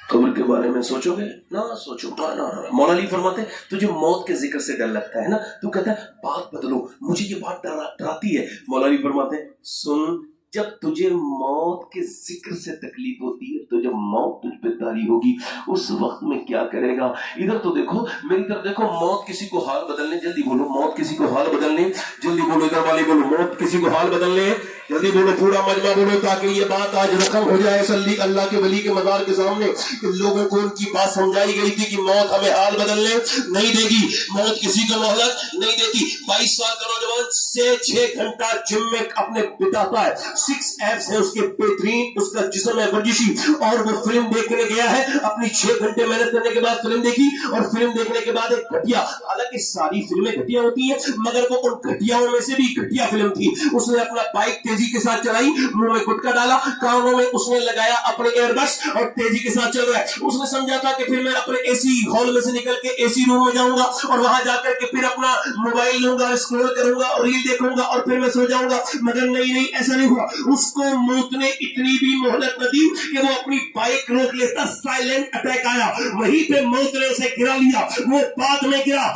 قبر کے بارے میں سوچو گے نہ سوچو نہ۔ مولا علی فرماتے ہیں تجھے موت کے ذکر سے ڈر لگتا ہے نا، تو کہتا ہے بات بدلو، مجھے یہ بات ڈراتی ہے۔ مولا علی فرماتے ہیں سن، جب تجھے موت کے ذکر سے تکلیف ہوتی ہے، تو جب موت تجھ پہ طاری ہوگی اس وقت میں کیا کرے گا؟ ادھر تو دیکھو، میری طرف دیکھو، موت کسی کو حال بدلنے، جلدی بولو موت کسی کو حال بدلنے، جلدی بولو، ادھر والے بولو موت کسی کو حال بدلنے، جلدی بولو، پورا مجمع بولو تاکہ یہ بات آج رقم ہو جائے صلی اللہ کے ولی کے مزار کے سامنے کہ لوگوں کو ان کی بات سمجھائی گئی تھی کہ موت ہمیں حال بدلنے نہیں دے گی، موت کسی کو مہلت نہیں دیتی۔ 22 سال کا نوجوان سے 6 گھنٹہ جم میں اپنے بتاتا ہے، 6 ایپس ہے اس کے بہترین، اس کا جسم ہے ورزشی، اور وہ فلم دیکھنے گیا ہے، اپنی 6 گھنٹے محنت کرنے کے بعد فلم دیکھی، اور فلم دیکھنے کے بعد ایک گھٹیا، حالانکہ ساری فلمیں گھٹیا ہوتی ہیں مگر وہ ان گھٹیاؤں میں سے بھی گھٹیا فلم تھی، اس نے اپنا بائک تیزی کے ساتھ چلائی، منہ میں گٹکا ڈالا، کانوں میں اس نے لگایا اپنے ایئر بڈس اور تیزی کے ساتھ چل رہا ہے۔ اس نے سمجھا تھا کہ پھر میں اپنے اے سی ہال میں سے نکل کے اے سی روم میں جاؤں گا اور وہاں جا کر کے پھر اپنا موبائل لوں گا، اسکرول کروں گا اور ریل دیکھوں گا اور پھر میں سو جاؤں گا، مگر نہیں، ایسا نہیں ہوا۔ اس کو موت نے اتنی بھی مہلت نہ دی کہ وہ اپنی بائک روک لیتا، سائلنٹ اٹیک آیا، وہیں پہ موت نے اسے گرا لیا، وہ بعد میں گرا،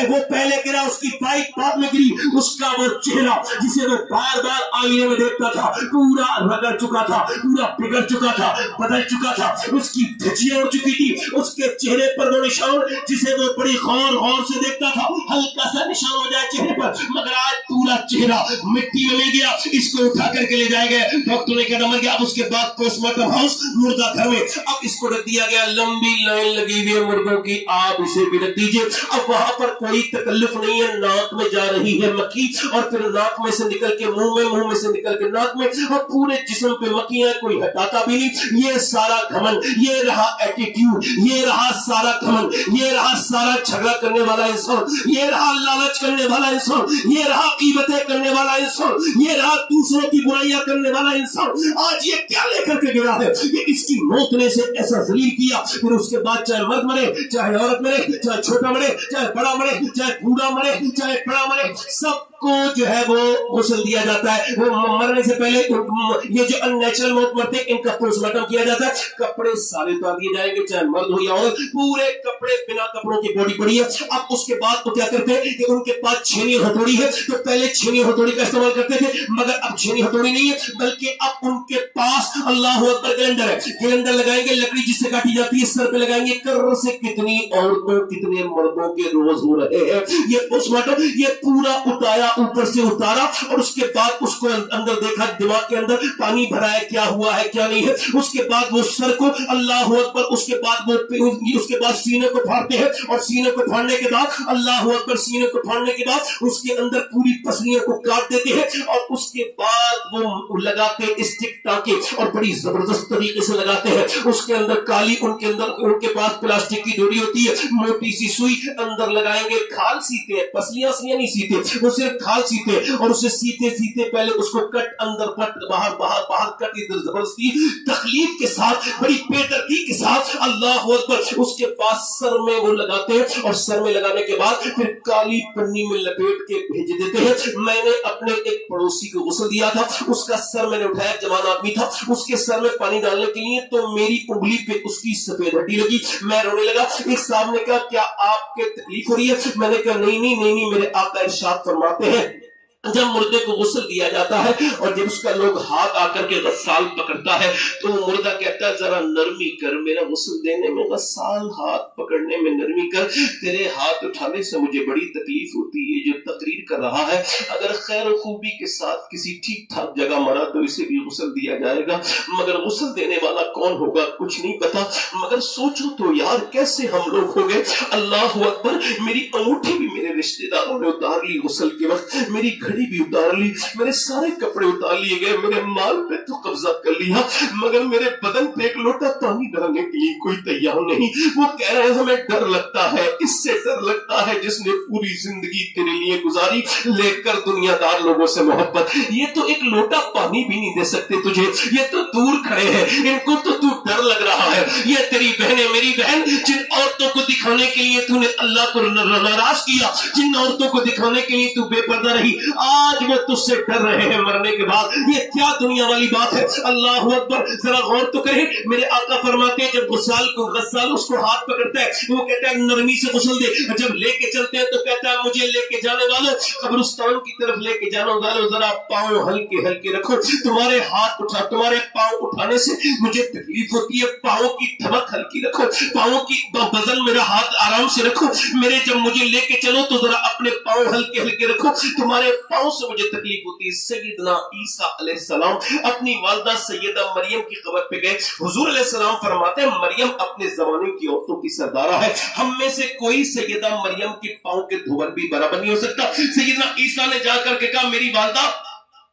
وہ پہلے گرا، اس کی بائک بعد میں گری، اس کا وہ چہرہ جسے وہ بار بار آئینے میں دیکھتا تھا پورا رگڑ چکا تھا، پورا بگڑ چکا تھا، بدل چکا تھا، اس کی دھجیاں اڑ چکی تھی، اس کے چہرے پر وہ نشان جسے وہ بڑی غور سے دیکھتا تھا، ہلکا سا نشان ہو جائے چہرے پر، مگر آج پورا چہرہ مٹی میں مل گیا۔ اس کو اٹھا کر کے لے جائے گئے، ڈاکٹر نے کہا مر گیا۔ اب اس کے بعد پوسٹ مارٹم ہاؤس، مردہ گھر میں، اب اس کو رکھ دیا گیا، لمبی لائن لگی ہوئی ہے مردوں کی، آپ اسے بھی رکھ دیجئے۔ اب وہاں پر کوئی تکلف نہیں ہے، ناک میں جا رہی ہے مکھی اور پھر ناک میں سے نکل کے منہ میں، منہ میں سے نکل کے ناک میں، اور پورے جسم پہ مکھیاں، کوئی ہٹاتا بھی نہیں۔ یہ سارا گھمنڈ، یہ رہا ایٹیٹیوڈ، یہ رہا سارا گھمنڈ، یہ رہا سارا جھگڑا کرنے والا انسان، یہ رہا لالچ کرنے والا انسان، یہ رہا غیبتیں کرنے والا انسان، یہ رہا دوسروں کی برائیاں کرنے والا انسان۔ آج یہ کیا لے کر کے گیا ہے کہ اس کی موت نے سے ایسا ذلیل کیا، پھر اس کے بعد چاہے مرد مرے، چاہے عورت مرے، چاہے چھوٹا مرے، چاہے بڑا مرے، چاہے بوڑھا مرے، چاہے بڑا مرے، سب کو جو ہے وہ غسل دیا جاتا ہے۔ وہ مرنے سے پہلے یہ جو ان نیچرل موت مرتے ہیں ان کا پوسٹ مارٹم کیا جاتا ہے، کپڑے سارے اتار دیے جائیں گے، چاہے مرد ہو یا عورت، پورے کپڑے بنا کپڑوں کی باڈی پڑی ہے۔ اب اس کے بعد تو کیا کرتے ہیں کہ ان کے پاس چھینی اور ہتھوڑی ہے، تو پہلے چھینی اور ہتھوڑی کا استعمال کرتے تھے مگر اب چھینی ہتھوڑی نہیں ہے، بلکہ اب ان کے پاس اللہ اکبر کیلنڈر ہے، کیلنڈر لگائیں گے، لکڑی جس سے کاٹی جاتی ہے سر پہ لگائیں گے، کر سے کتنی عورتوں کتنے مردوں کے روز ہو رہے ہیں۔ یہ پوسٹ مارٹم، یہ پورا اتارا، اوپر سے اتارا اور اس کے بعد اس کو اندر دیکھا، دماغ کے اندر پانی بھرا ہے، کیا ہوا ہے کیا نہیں ہے، اس کے بعد وہ سر کو اللہ اکبر، اس کے بعد وہ اس کے بعد سینے کو پھاڑتے ہیں اور سینے کو پھاڑنے کے بعد اللہ اکبر، سینے کو پھاڑنے کے بعد اس کے اندر پوری پسلیوں کو کاٹ دیتے ہیں اور اس کے بعد وہ لگاتے اسٹک ٹانکے اور بڑی زبردست طریقے سے لگاتے ہیں، اس کے اندر کالی، ان کے پاس پلاسٹک کی ڈوری ہوتی ہے، موٹی سی سوئی اندر لگائیں گے، کھال سیتے ہیں، پسلیاں نہیں سیتے، وہ صرف کھال سیتے اور اسے سیتے پہلے اس کو کٹ اندر کٹ باہر کٹ، زبردستی تکلیف کے ساتھ، بڑی بے دردی کے ساتھ اللہ اکبر، اس کے بعد سر میں وہ لگاتے ہیں اور سر میں لگانے کے بعد پھر کالی پنی میں لپیٹ کے بھیج دیتے ہیں۔ میں نے اپنے ایک پڑوسی کو غسل دیا تھا، اس کا سر میں نے اٹھایا، جوان آدمی تھا، اس کے سر میں پانی ڈالنے کے لیے تو میری انگلی پہ اس کی سفید ہڈی لگی، میں رونے لگا۔ ایک صاحب نے کہا کیا آپ کے تکلیف ہو رہی ہے؟ میں نے کہا نہیں، میرے آقا ارشاد فرماتے ہیں جب مردے کو غسل دیا جاتا ہے اور جب اس کا لوگ ہاتھ آ کر کے غسال پکڑتا ہے تو مردہ کہتا ہے ذرا نرمی کر، میرا غسل دینے میں غسال ہاتھ پکڑنے میں نرمی کر، تیرے ہاتھ اٹھانے سے مجھے بڑی تکلیف ہوتی ہے۔ جو تقریر کر رہا ہے اگر خیر و خوبی کے ساتھ کسی ٹھیک ٹھاک جگہ مرا تو اسے بھی غسل دیا جائے گا، مگر غسل دینے والا کون ہوگا کچھ نہیں پتا۔ مگر سوچو تو یار کیسے ہم لوگ ہو گئے۔ اللہ اکبر، میری انگوٹھی بھی میرے رشتہ داروں نے اتار لی غسل کے وقت، میری گھڑی بھی اتار لی، میرے سارے کپڑے اتار لیے گئے، میرے مال پہ تو قبضہ کر لیا، مگر میرے بدن پہ ایک لوٹا پانی ڈالنے کے لیے کوئی تیار نہیں۔ وہ کہہ رہے ہیں ہمیں ڈر لگتا ہے، اس سے ڈر لگتا ہے جس نے پوری زندگی تیرے لیے گزاری، لے کر دنیا دار لوگوں سے محبت، یہ تو ایک لوٹا پانی بھی نہیں دے سکتے تجھے، یہ تو دور کھڑے ہیں، ان کو تو ڈر لگ رہا ہے۔ یہ تیری بہن ہے، میری بہن، جن عورتوں کو دکھانے کے لیے تو نے اللہ کو ناراض کیا، جن عورتوں کو دکھانے کے لیے تو بے پردہ رہی، آج وہ تجھ سے ڈر رہے ہیں مرنے کے بعد. یہ کیا دنیا والی بات ہے. اللہ اکبر. ذرا غور تو کریں. میرے آقا فرماتے ہیں جب غسال اس کو ہاتھ پکڑتا ہے وہ کہتا ہے نرمی سے غسل دے. جب لے کے چلتے ہیں تو کہتا ہے مجھے لے کے جانے والوں قبرستان کی طرف لے کے جانے والوں ذرا پاؤں ہلکے ہلکے رکھو. تمہارے ہاتھ اٹھا تمہارے پاؤں اٹھانے سے مجھے تکلیف ہوتی ہے. پاؤں کی دھمک ہلکی رکھو. پاؤں کی وزن میرا ہاتھ آرام سے رکھو. میرے جب مجھے لے کے چلو تو ذرا اپنے پاؤں ہلکے ہلکے رکھو. تمہارے پاؤں سے مجھے تکلیف ہوتی ہے. سیدنا عیسیٰ علیہ السلام اپنی والدہ سیدہ مریم کی قبر پہ گئے. حضور علیہ السلام فرماتے ہیں مریم اپنے زمانے کی عورتوں کی سردارہ ہے. ہم میں سے کوئی سیدہ مریم کے پاؤں کے دھول بھی برابر نہیں ہو سکتا. سیدنا عیسیٰ نے جا کر کے کہا میری والدہ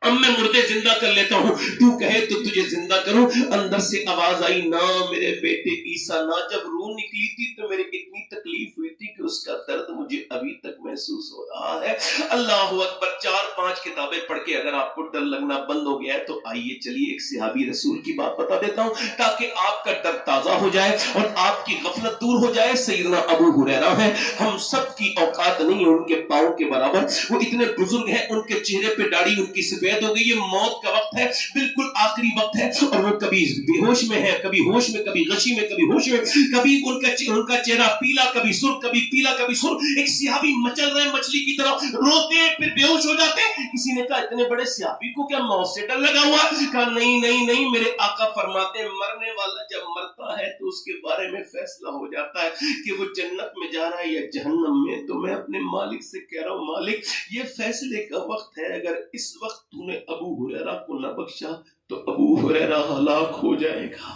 اب میں مردے زندہ کر لیتا ہوں. تو کہے تو تجھے زندہ کروں. اندر سے آواز آئی نہ میرے بیٹے عیسیٰ نہ. جب روح نکلی تھی تو میرے اتنی تکلیف ہوئی تھی کہ اس کا درد مجھے ابھی تک محسوس ہو رہا ہے. اللہ اکبر. 4-5 کتابیں پڑھ کے اگر آپ کو ڈر لگنا بند ہو گیا ہے تو آئیے چلیے ایک صحابی رسول کی بات بتا دیتا ہوں تاکہ آپ کا ڈر تازہ ہو جائے اور آپ کی غفلت دور ہو جائے. سیدنا ابو ہریرہ ہے. ہم سب کی اوقات نہیں ان کے پاؤں کے برابر. وہ اتنے بزرگ ہیں ان کے چہرے پہ داڑھی ان کی سفید ہو گئی. یہ موت کا وقت ہے. بالکل آخری وقت ہے اور وہ کبھی بے ہوش میں ہے کبھی ہوش میں کبھی غشی میں کبھی ہوش میں. کبھی ان کا چہرہ پیلا کبھی سرخ کبھی پیلا کبھی سرخ. ایک صحابی مچل رہے مچھلی کی طرح روتے پھر بے ہوش ہو جاتے. کسی نے کہا اتنے بڑے صحابی کو کیا موت سے ڈر لگا ہوا. کہا نہیں نہیں نہیں. میرے آقا فرماتے ہیں مرنے والا جب مرتا ہے تو اس کے بارے میں فیصلہ ہو جاتا ہے کہ وہ جنت میں جا رہا ہے یا جہنم میں. تو میں اپنے مالک سے کہہ رہا ہوں مالک یہ فیصلے کا وقت ہے. اگر اس وقت تو نے ابو ہریرہ کو نہ بخشا تو ابو ہریرہ ہلاک ہو جائے گا.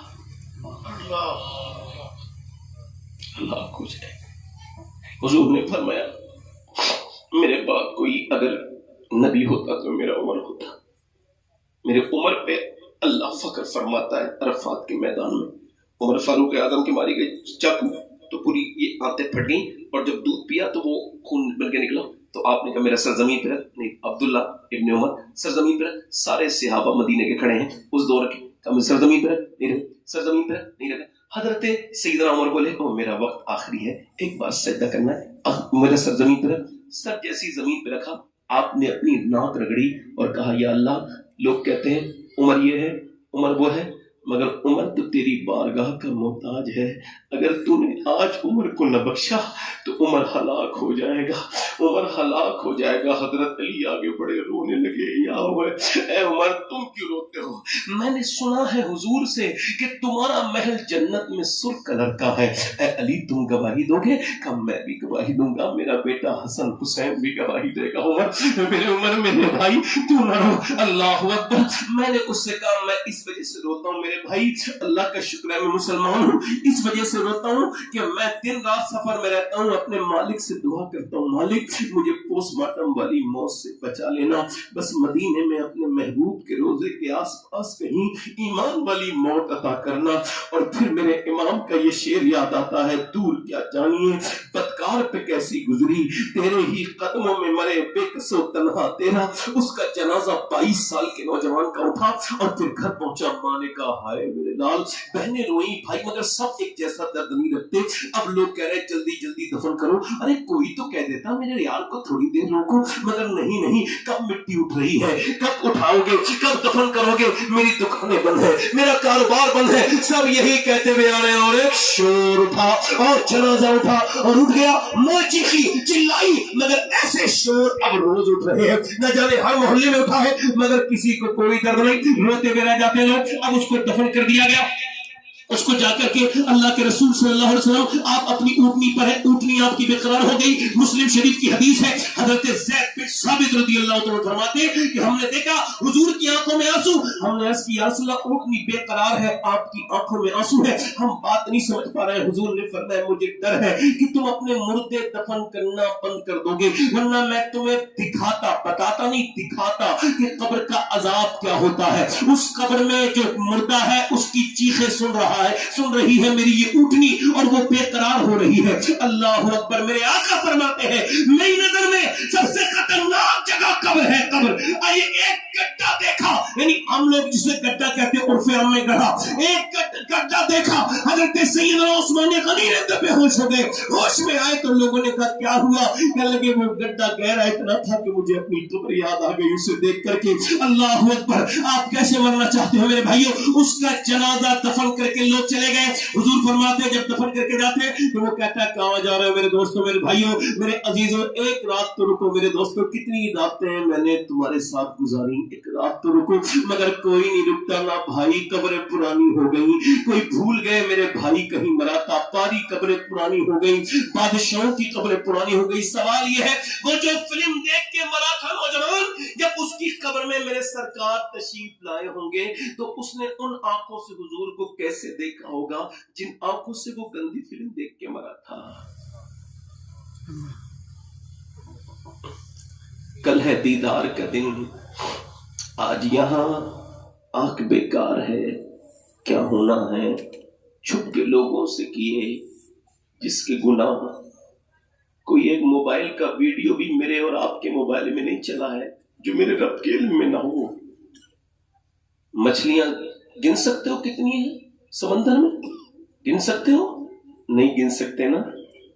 ہلاک ہو جائے گا. حضور نے فرمایا میرے بعد کوئی اگر نبی ہوتا تو میرا عمر ہوتا. میرے عمر پہ اللہ فخر فرماتا ہے. عرفات کے میدان میں عمر فاروق اعظم کی ماری گئی چاقو تو پوری یہ آنتیں پھٹ گئیں اور جب دودھ پیا تو وہ خون بن کے نکلا. تو آپ نے کہا میرا سر زمین پہ رکھ. نہیں عبداللہ ابن عمر سر زمین پہ رکھ. سارے صحابہ مدینے کے کھڑے ہیں اس دور کے. کہا سر زمین پہ رکھ. نہیں رکھ. سر زمین پہ رکھ. نہیں رکھا. حضرت سیدنا عمر بولے میرا وقت آخری ہے ایک بار سجدہ کرنا ہے. میرا سر زمین پہ رکھ. سر جیسی زمین پہ رکھا آپ نے اپنی ناک رگڑی اور کہا یا اللہ لوگ کہتے ہیں عمر یہ ہے عمر وہ ہے مگر عمر تو تیری بارگاہ کا محتاج ہے. اگر تو نے آج عمر کو نہ بخشا تو عمر ہلاک ہو جائے گا. عمر ہلاک ہو جائے گا. حضرت علی آگے بڑے رونے لگے. یا عمر اے عمر تم کیوں روتے ہو؟ میں نے سنا ہے حضور سے کہ تمہارا محل جنت میں سرخ کلر کا ہے. اے علی تم گواہی دو گے؟ کہ میں بھی گواہی دوں گا. میرا بیٹا حسن حسین بھی گواہی دے گا. عمر میرے بھائی تو نہ رو. اللہ اکبر. میں نے اس سے کہا میں اس وجہ سے روتا ہوں میرے بھائی اللہ کا شکر ہے میں مسلمان ہوں. اس وجہ سے روتا ہوں کہ میں دن رات سفر میں رہتا ہوں. اپنے مالک سے دعا کرتا ہوں مالک مجھے پوسٹ مارٹم والی موت سے بچا لینا. بس مدینے میں اپنے محبوب کے روزے کے آس پاس کہیں ایمان والی موت عطا کرنا. اور پھر میرے امام کا یہ شعر یاد آتا ہے دور کیا جانیے بدکار پہ کیسی گزری تیرے ہی قدموں میں مرے بے کس و تنہا تیرا. اس کا جنازہ 22 سال کے نوجوان کا اٹھا اور پھر گھر پہنچا. ماں نے کہا ہائے میرے لال. بہنیں روئی بھائی مگر سب ایک جیسا درد نہیں رکھتے. اب لوگ کہہ رہے جلدی جلدی دفن کرو. ارے کوئی تو کہہ دیتا میرے یار کو تھوڑی دیر روکو. مگر نہیں نہیں. کب مٹی اٹھ رہی ہے کب اٹھاؤ گے کب دفن کرو گے؟ میری دکانیں بند ہے میرا کاروبار بند ہے. سب یہی کہتے ہوئے آ رہے ہیں. اور ایک شور اٹھا اور جنازہ اٹھا اور اٹھ گیا. ماں چیخی چلائی مگر ایسے شور اب روز اٹھ رہے ہیں. نہ جانے ہر محلے میں اٹھا ہے مگر کسی کو کوئی درد نہیں. روتے ہوئے رہ جاتے لوگ. اب اس کو دفن کر دیا گیا. اس کو جا کر کے اللہ کے رسول صلی اللہ علیہ وسلم آپ اپنی اونٹنی پر ہے. اونٹنی آپ کی بے قرار ہو گئی. مسلم شریف کی حدیث ہے. حضرت زید بن ثابت رضی اللہ عنہ فرماتے کہ ہم نے دیکھا حضور کی آنکھوں میں آنسو. ہم نے عرض کیا یا رسول اللہ اونٹنی بے قرار ہے آپ کی آنکھوں میں آنسو ہے ہم بات نہیں سمجھ پا رہے ہیں. حضور نے فرمایا مجھے ڈر ہے کہ تم اپنے مردے دفن کرنا بند کر دو گے ورنہ میں تمہیں دکھاتا بتاتا نہیں دکھاتا کہ قبر کا عذاب کیا ہوتا ہے. اس قبر میں جو مردہ ہے اس کی چیخیں سن رہی ہے میری یہ اونٹنی اور وہ بے قرار ہو رہی ہے. اللہ اکبر. میرے آقا فرماتے ہیں میری نظر میں سب سے خطرناک جگہ قبر ہے. قبر آئیے ایک گڈھا دیکھا یعنی ہم لوگ جسے گڈھا کہتے ہیں عرف عام میں گڑھا، ایک گڈھا دیکھا، حضرت سیدنا عثمان غنی رہتے بے ہوش ہو گئے، ہوش میں آئے تو لوگوں نے کہا کیا ہوا؟ کہنے لگے وہ گڈھا گہرا اتنا تھا کہ مجھے اپنی قبر یاد آ گئی اسے دیکھ کر کے۔ اللہ اکبر! آپ کیسے مرنا چاہتے ہو میرے بھائیو؟ اس کا جنازہ دفن کر کے لوگ چلے گئے، حضور فرماتے ہیں جب دفن کر کے جاتے تو وہ کہتا ہے کہاں جا رہے ہو میرے دوستوں، میرے بھائیو، میرے عزیزوں، ایک رات تو رکو میرے دوستوں، کتنی راتیں میں نے تمہارے ساتھ گزاری، ایک رات تو رکو، مگر کوئی نہیں رکتا نا بھائی، قبریں پرانی ہو گئی، کوئی بھول گئے میرے بھائی کہیں مرا تھا، پاری قبریں پرانی ہو گئی، بادشاہوں کی قبریں پرانی ہو گئی۔ سوال یہ ہے وہ جو فلم دیکھ کے مرا تھا نوجوان، جب اس کی قبر میں میرے سرکار تشریف لائے ہوں گے تو اس نے ان آنکھوں سے حضور کو کیسے دیکھا ہوگا جن آنکھوں سے وہ گندی فلم دیکھ کے مرا تھا۔ کل ہے دیدار کا دن، آج یہاں آنکھ بیکار ہے، کیا ہونا ہے چھپ کے لوگوں سے کیے جس کے گناہ، کوئی ایک موبائل کا ویڈیو بھی میرے اور آپ کے موبائل میں نہیں چلا ہے جو میرے رب کے علم میں نہ ہو۔ مچھلیاں گن سکتے ہو کتنی ہیں سمندر میں؟ گن سکتے ہو؟ نہیں گن سکتے نا؟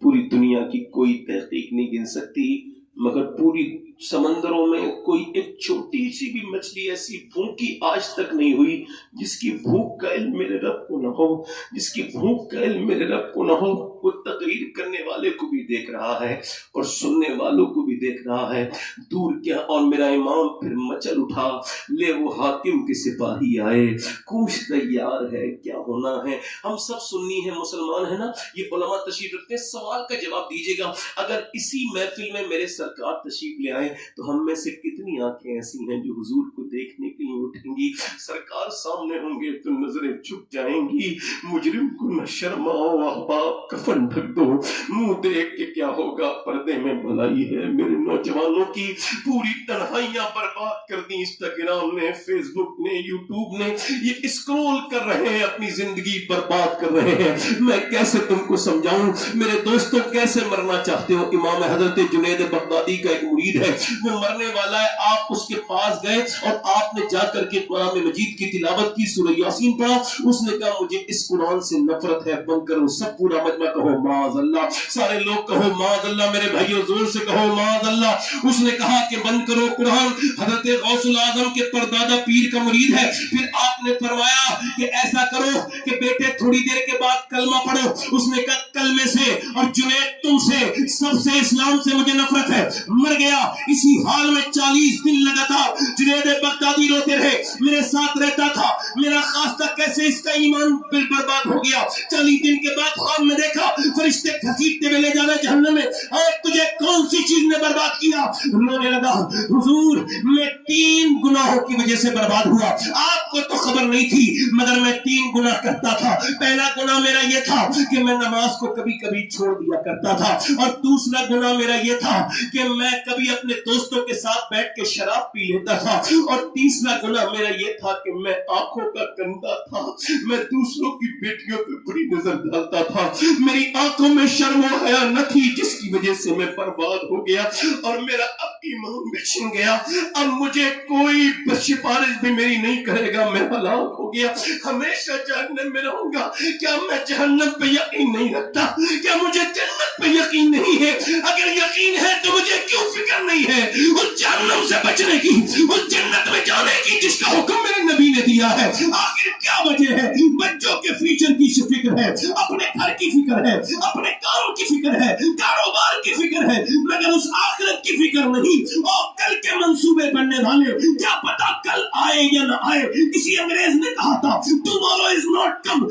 پوری دنیا کی کوئی تحقیق نہیں گن سکتی، مگر پوری سمندروں میں کوئی ایک چھوٹی سی بھی مچھلی ایسی بھوکی آج تک نہیں ہوئی جس کی بھوک کا علم میرے رب کو نہ ہو، جس کی بھوک کا علم میرے رب کو نہ ہو۔ وہ تقریر کرنے والے کو بھی دیکھ رہا ہے اور سننے والوں کو بھی دیکھ رہا ہے، دور کیا اور میرا امام پھر مچل اٹھا، لے وہ حاکم کے سپاہی آئے، کوش تیار ہے کیا ہونا ہے۔ ہم سب سنی ہیں، مسلمان ہیں نا، یہ علماء تشریف رکھتے ہیں، سوال کا جواب دیجیے گا، اگر اسی محفل میں میرے سرکار تشریف لے آئے تو ہم میں سے کتنی آنکھیں ایسی ہیں جو حضور کو دیکھنے کے لیے اٹھیں گی؟ سرکار سامنے ہوں گے تو نظریں چھپ جائیں گی، مجرم کو نہ شرماؤ احباب، کفن ڈھک دو، منہ دیکھ کے کیا ہوگا، پردے میں بھلائی ہے۔ میرے نوجوانوں کی پوری تنہائیاں برباد کر دی انسٹاگرام نے، فیس بک نے، یوٹیوب نے، یہ اسکرول کر رہے ہیں، اپنی زندگی برباد کر رہے ہیں۔ میں کیسے تم کو سمجھاؤں میرے دوستوں، کیسے مرنا چاہتے ہو؟ امام حضرت جنید بغدادی کا ایک مرید ہے، وہ مرنے والا ہے، آپ اس کے پاس گئے اور آپ نے جا کر کے قرآن مجید کی تلاوت کی، سورہ یاسین پڑھا، اس نے کہا مجھے اس قرآن سے نفرت ہے، بند کرو۔ سب پورا مجمع کہو معاذ اللہ، سارے لوگ کہو معاذ اللہ، میرے بھائیو زور سے کہو معاذ اللہ۔ اس نے کہا کہ بند کرو قرآن، حضرت غوث الاعظم کے پردادا پیر کا مرید ہے، پھر آپ نے فرمایا کہ ایسا کرو کہ بیٹے تھوڑی دیر کے بعد کلمہ پڑھو۔ اس نے کہا کلمے سے اور جنید تم سے، سب سے، اسلام سے مجھے نفرت ہے، مر گیا۔ اسی حال میں 40 دن لگا تھا، جنید بغدادی روتے رہے، میرے ساتھ رہتا تھا، میرا خاص تھا کیسے اس کا ایمان برباد ہو گیا۔ 40 دن کے بعد خواب میں دیکھا فرشتے گھسیٹتے ہوئے لے جا رہے جہنم میں، اور تجھے کون سی چیز نے برباد کیا؟ رونے لگا، حضور میں 3 گناہوں کی وجہ سے برباد ہوا، آپ کو تو خبر نہیں تھی مگر میں 3 گناہ کرتا تھا۔ پہلا گناہ میرا یہ تھا کہ میں نماز کو کبھی کبھی چھوڑ دیا کرتا تھا، اور دوسرا گناہ میرا یہ تھا کہ میں کبھی اپنے دوستوں کے ساتھ بیٹھ کے شراب پی لیتا تھا، اور تیسرا گناہ میرا یہ تھا کہ میں آنکھوں کا گندا تھا، میں دوسروں کی بیٹیوں پہ بری نظر ڈالتا تھا، میری آنکھوں میں شرم و حیا نہ تھی جس کی وجہ سے میں برباد ہو گیا اور میرا اب ایمان بھی چھن گیا۔ اب مجھے کوئی سفارش بھی میری نہیں کرے گا، میں ہلاک ہو گیا، ہمیشہ جہنم میں رہوں گا۔ کیا میں جہنم پہ یقین نہیں رکھتا؟ کیا مجھے جنت پہ یقین نہیں ہے؟ اگر یقین ہے تو مجھے کیوں فکر نہیں ہے اس جہنم سے بچنے کی، اس جنت میں جانے کی جس کا حکم میرے نبی نے دیا ہے؟ آخر کیا وجہ ہے؟ بچوں کے فیوچر کی فکر ہے، اپنے گھر کی فکر ہے، اپنے کام کی فکر ہے، کاروبار کی فکر ہے، مگر اس آخرت کی فکر نہیں۔ اور کل کے منصوبے بننے والے، کیا پتا کل آئے یا نہ آئے۔ کسی انگریز نے کہا تھا ٹمارو از ناٹ کم،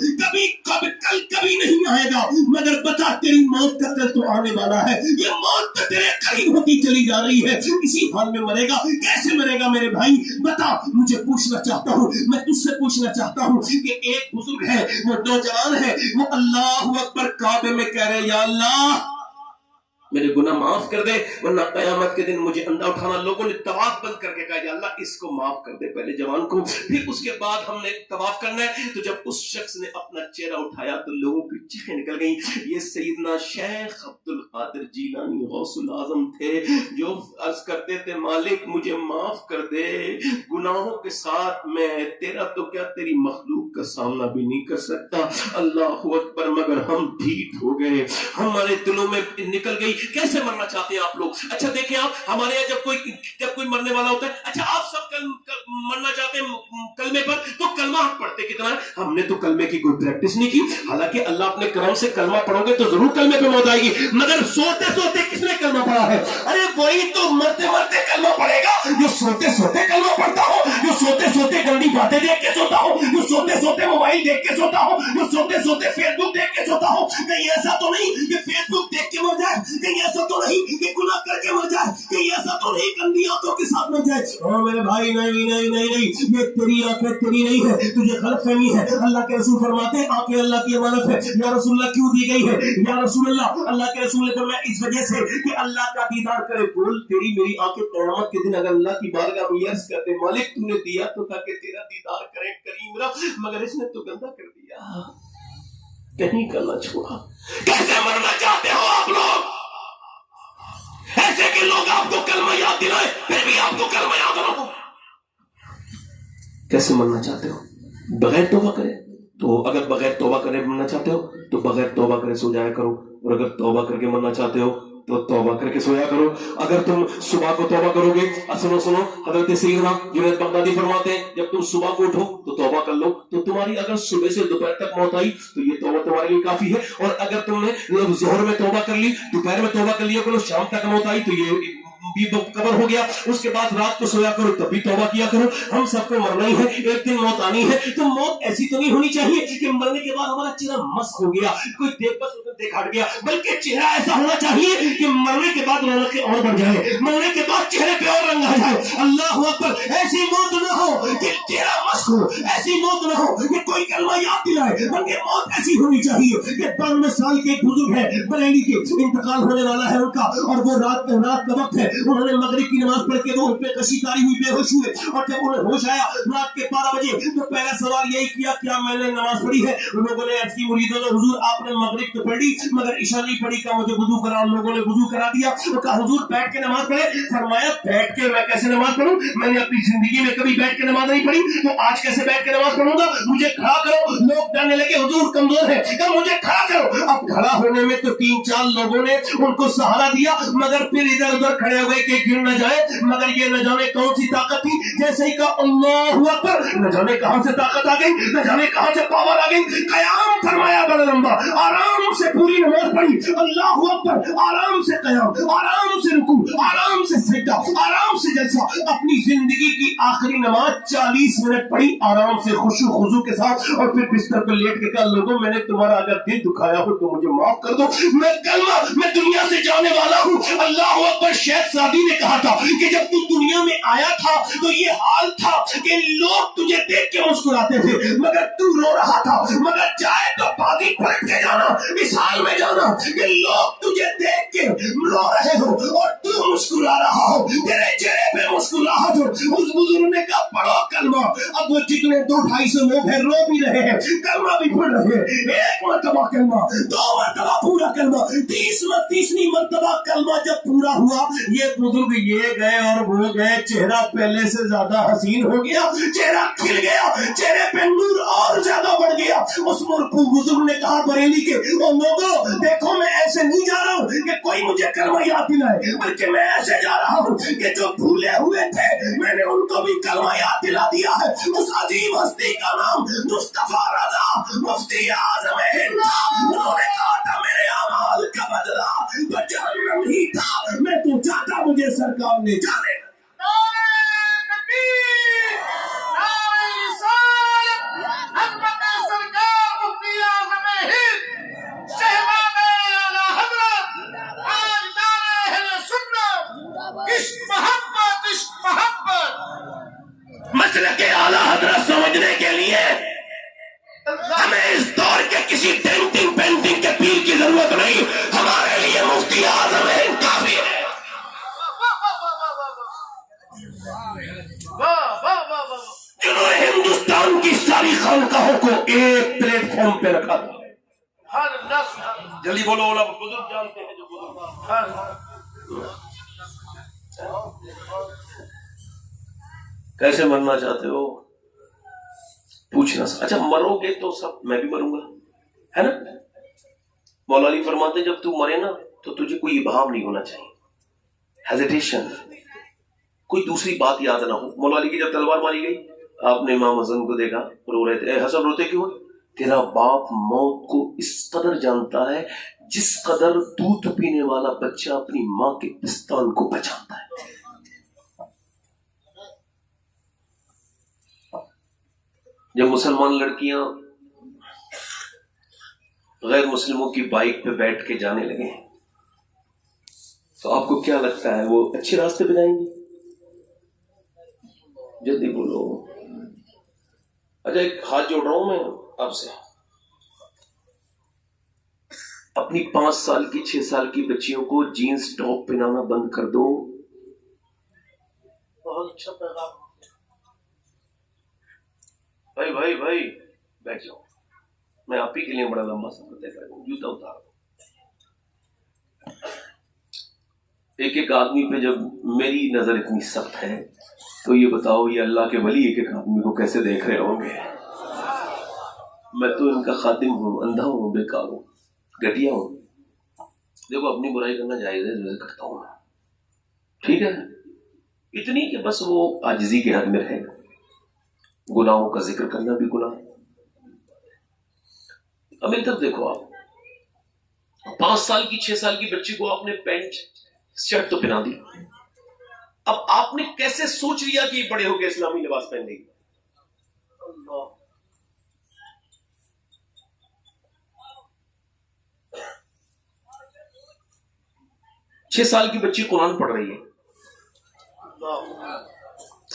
کل کبھی نہیں آئے گا، مگر بتا تیری موت کا کل تو آنے والا ہے، یہ موت تو تیرے قریب ہوتی چلی جا رہی ہے، اسی حال میں مرے گا۔ کیسے مرے گا میرے بھائی بتا؟ مجھے پوچھنا چاہتا ہوں، میں تجھ سے پوچھنا چاہتا ہوں کہ ایک بزرگ ہے، وہ نوجوان ہے، وہ اللہ اکبر کعبے میں کہہ رہے یا اللہ میرے گناہ معاف کر دے ورنہ قیامت کے دن مجھے اندھا اٹھانا۔ لوگوں نے طواف بند کر کے کہا یا اللہ اس کو معاف کر دے، پہلے جوان کو، پھر اس کے بعد ہم نے طواف کرنا ہے۔ تو جب اس شخص نے اپنا چہرہ اٹھایا تو لوگوں کی چیخیں نکل گئیں، یہ سیدنا شیخ عبد القادر جیلانی غوث العظم تھے جو عرض کرتے تھے مالک مجھے معاف کر دے، گناہوں کے ساتھ میں تیرا تو کیا تیری مخلوق کا سامنا بھی نہیں کر سکتا۔ اللہ اکبر، مگر ہم ڈھیٹ ہو گئے، ہمارے دلوں میں نکل گئی۔ کیسے مرنا چاہتے ہیں آپ لوگ؟ اچھا دیکھیں آپ، ہمارے یہاں جب کوئی مرنے والا ہوتا ہے، اچھا آپ سب مرنا چاہتے ہیں کلمے پر، تو کلمہ ہم پڑھتے کتنا ہے؟ ہم نے تو کلمے کی کوئی پریکٹس نہیں کی، حالانکہ اللہ اپنے کرم سے کلمہ پڑھو گے تو ضرور کلمے پہ موت آئے گی، مگر سوتے سوتے کس نے کلمہ پڑھا ہے؟ ارے وہی تو مرتے مرتے کلمہ پڑھے گا جو سوتے سوتے کلمہ پڑھتا ہو، جو سوتے سوتے گندی باتیں دیکھ کے سوتا ہو، جو سوتے سوتے موبائل دیکھ کے سوتا ہو، جو سوتے سوتے فیس بک دیکھ کے سوتا ہو۔ کہیں ایسا تو نہیں کہ فیس بک دیکھ کے مر جائے، کہیں ایسا تو نہیں کہ گناہ کر کے مر جائے، کہیں ایسا تو نہیں گندی آنکھوں کے ساتھ مر جائے۔ او میرے بھائی، نہیں نہیں نہیں نہیں، یہ تیری آنکھیں تیری نہیں ہے، تجھے غلط فہمی ہے۔ اللہ کے رسول فرماتے ہیں آنکھیں اللہ کی امانت ہے۔ یا رسول اللہ کیوں دی گئی ہے؟ یا رسول اللہ کے رسول نے فرمایا اس وجہ سے کہ اللہ کا دیدار کرے۔ بول تیری میری آنکھیں قیامت کے دن اگر اللہ کی بارگاہ میں عرض کرتے مالک تو نے دیا تو تاکہ تیرا دیدار کرے کریم رب، مگر اس نے تو گندا کر دیا، کہیں کا نہ چھوڑا۔ کیسے مرنا چاہتے ہو آپ لوگ؟ ایسے کہ لوگ آپ کو کلمہ یاد دلائے پھر بھی آپ کو کلمہ یاد نہ ہو۔ کیسے مرنا چاہتے ہو؟ بغیر توبہ کرے تو، اگر بغیر توبہ کرے مرنا چاہتے ہو تو بغیر توبہ کرے سو جایا کرو، اور اگر توبہ کر کے مرنا چاہتے ہو تو توبہ کر کے سویا کرو۔ اگر تم صبح کو توبہ کرو گے، سنو حضرت سیدنا جنید بغدادی فرماتے ہیں جب تم صبح کو اٹھو تو توبہ کر لو، تو تمہاری اگر صبح سے دوپہر تک موت آئی تو یہ توبہ تمہارے لیے کافی ہے، اور اگر تم نے ظہر میں توبہ کر لی، دوپہر میں توبہ کر لیا کرو، شام تک موت آئی تو یہ بھی کور ہو گیا۔ اس کے بعد رات کو سویا کرو تب بھی توبہ کیا کرو۔ ہم سب کو مرنا ہی ہے، ایک دن موت آنی ہے، تو موت ایسی تو نہیں ہونی چاہیے کہ مرنے کے بعد ہمارا چہرہ مسخ ہو گیا، کوئی دیکھ بس اسے دیکھ ہٹ گیا، بلکہ چہرہ ایسا ہونا چاہیے کہ مرنے کے بعد رونقیں اور بڑھ جائے، مرنے کے بعد چہرے پہ اور رنگ آ جائے۔ اللہ اکبر، ایسی موت نہ ہو کہ چہرہ مسخ ہو، ایسی موت نہ ہو کہ کوئی کلمہ یاد دلائے، بلکہ موت ایسی ہونی چاہیے کہ 92 سال کے ایک بزرگ ہے بریلی کے، انتقال ہونے والا ہے ان کا، اور وہ رات کا وقت ہے، انہوں نے مغرب کی نماز پڑھ کے وہ ان پہ کشی کاری ہوئی، بے ہوش ہوئے، اور جب انہیں ہوش آیا رات کے 12 بجے تو پہلا سوال یہی کیا کیا میں نے نماز پڑھی ہے؟ ان لوگوں نے عرض کی مریدوں نے حضور آپ نے مغرب تو پڑھی مگر عشاء نہیں پڑھی، کہا مجھے وضو کرا، ان لوگوں نے وضو کرا دیا، تو کہا حضور بیٹھ کے نماز پڑھے، فرمایا بیٹھ کے میں کیسے نماز پڑھوں، میں نے اپنی زندگی میں کبھی بیٹھ کے نماز نہیں پڑھی، تو آج کیسے بیٹھ کے نماز پڑھوں گا، مجھے کھڑا کرو۔ لوگ کہنے لگے حضور کمزور ہے، کہا مجھے کھڑا کرو۔ اب کھڑا ہونے میں تو 3-4 لوگوں نے ان کو سہارا دیا، مگر پھر ادھر ادھر کھڑے ہوئے کہ گر نہ جائے، مگر یہ نہ جانے کون سی طاقت تھی، جیسے ہی کہا اللہ اکبر، نہ جانے کہاں سے طاقت آ گئی، نہ جانے کہاں سے پاور آ گئی، قیام فرمایا بڑا لمبا، آرام سے پوری نماز پڑھی، اللہ اکبر، آرام سے قیام، آرام سے رکوع، آرام سے سجدہ، آرام سے جلسہ، اپنی زندگی کی آخری نماز 40 منٹ پڑھی آرام سے خشوع خضوع کے ساتھ، اور پھر بستر پہ لیٹ کے کہا لوگوں میں نے تمہارا اگر دل دکھایا ہو تو مجھے معاف کر دو، میں دنیا سے جانے والا ہوں۔ اللہ اکبر، شیخ سعدی نے کہا تھا کہ جب تو دنیا میں آیا تھا تو یہ حال تھا کہ لوگ تجھے دیکھ کے مسکراتے تھے مگر تو رو رہا تھا، مگر جائے تو باغی پلٹ کے جانا، اس حال میں جانا کہ لوگ تجھے دیکھ کے رو رہے ہو اور تو مسکرا رہا ہو، تیرے چہرے پہ مسکراہٹ ہو۔ اس بزرگ نے کہا پڑھو کلمہ، اب وہ جتنے 200-250 لوگ ہیں رو بھی رہے ہیں، کلمہ بھی پڑھ رہے ہیں، ایک مرتبہ کلمہ، 2 مرتبہ پورا کلمہ، 30ویں مرتبہ کلمہ جب پورا ہوا، یہ بزرگ یہ گئے اور وہ گئے، چہرہ پہلے سے زیادہ حسین ہو گیا، چہرہ کھل گیا، چہرے پہ نور اور زیادہ بڑھ گیا۔ اس بزرگ نے کہا بریلی کے او لوگوں دیکھو، میں ایسے نہیں جا رہا ہوں کہ کوئی مجھے کلمہ یاد دلائے، بلکہ میں ایسے جا رہا ہوں کہ جو بھولے ہوئے تھے میں نے ان کو بھی کلمہ یاد دلا دیا ہے۔ اس عظیم ہستی کا نام مصطفیٰ رضا مفتی اعظم ہند تھا۔ انہوں نے کہا تھا میرے اعمال کا بدلہ تو جہنم ہی تھا، میں تو چاہتا مجھے سرکار نے جانے۔ مسلک اعلیٰ حضرت سمجھنے کے لیے ہمیں اس دور کے کسی پینٹنگ کے پیر کی ضرورت نہیں، ہمارے لیے مفتی اعظم ہند کافی ہے۔ جنہوں نے ہندوستان کی ساری خانقاہوں کو ایک پلیٹ فارم پہ رکھا تھا۔ جلدی بولو، بزرگ جانتے ہیں جو بزرگ کیسے مرنا چاہتے ہو پوچھنا. اچھا مرو گے تو سب میں بھی مروں گا, ہے نا. مولا علی فرماتے ہیں جب تو مرے نا تو تجھے کوئی ابہام نہیں ہونا چاہیے, ہیزیٹیشن, کوئی دوسری بات یاد نہ ہو. مولا علی کی جب تلوار ماری گئی آپ نے امام حسن کو دیکھا, رو رہے تھے. حسن روتے کیوں؟ تیرا باپ موت کو اس قدر جانتا ہے جس قدر دودھ پینے والا بچہ اپنی ماں کے پستان کو پہچانتا ہے. جب مسلمان لڑکیاں غیر مسلموں کی بائک پہ بیٹھ کے جانے لگے تو آپ کو کیا لگتا ہے وہ اچھے راستے پہ جائیں گی؟ جلدی بولو. اچھا ایک ہاتھ جوڑ رہا ہوں میں آپ سے, اپنی 5 سال کی 6 سال کی بچیوں کو جینز ٹاپ پہنانا بند کر دو. بہت اچھا پیغام. بھائی بیٹھ جاؤ, میں آپ ہی کے لیے بڑا لمبا سفر طے کر دوں. جوتا اتار دو. ایک ایک آدمی پہ جب میری نظر اتنی سخت ہے تو یہ بتاؤ یہ اللہ کے ولی ایک ایک آدمی کو کیسے دیکھ رہے ہوں گے؟ میں تو ان کا خادم ہوں, اندھا ہوں, بیکار ہوں, گھٹیا ہوں. دیکھو اپنی برائی کرنا جائز ہے, جو کرتا ہوں میں, ٹھیک ہے, اتنی کہ بس وہ عاجزی کے حد میں رہے. گناہوں کا ذکر کرنا بھی گناہ ہے. اب میری طرف دیکھو, آپ 5 سال کی 6 سال کی بچی کو آپ نے پینٹ شرٹ تو پہنا دی, اب آپ نے کیسے سوچ لیا کہ یہ بڑے ہو کے اسلامی لباس پہن لے گی؟ 6 سال کی بچی قرآن پڑھ رہی ہے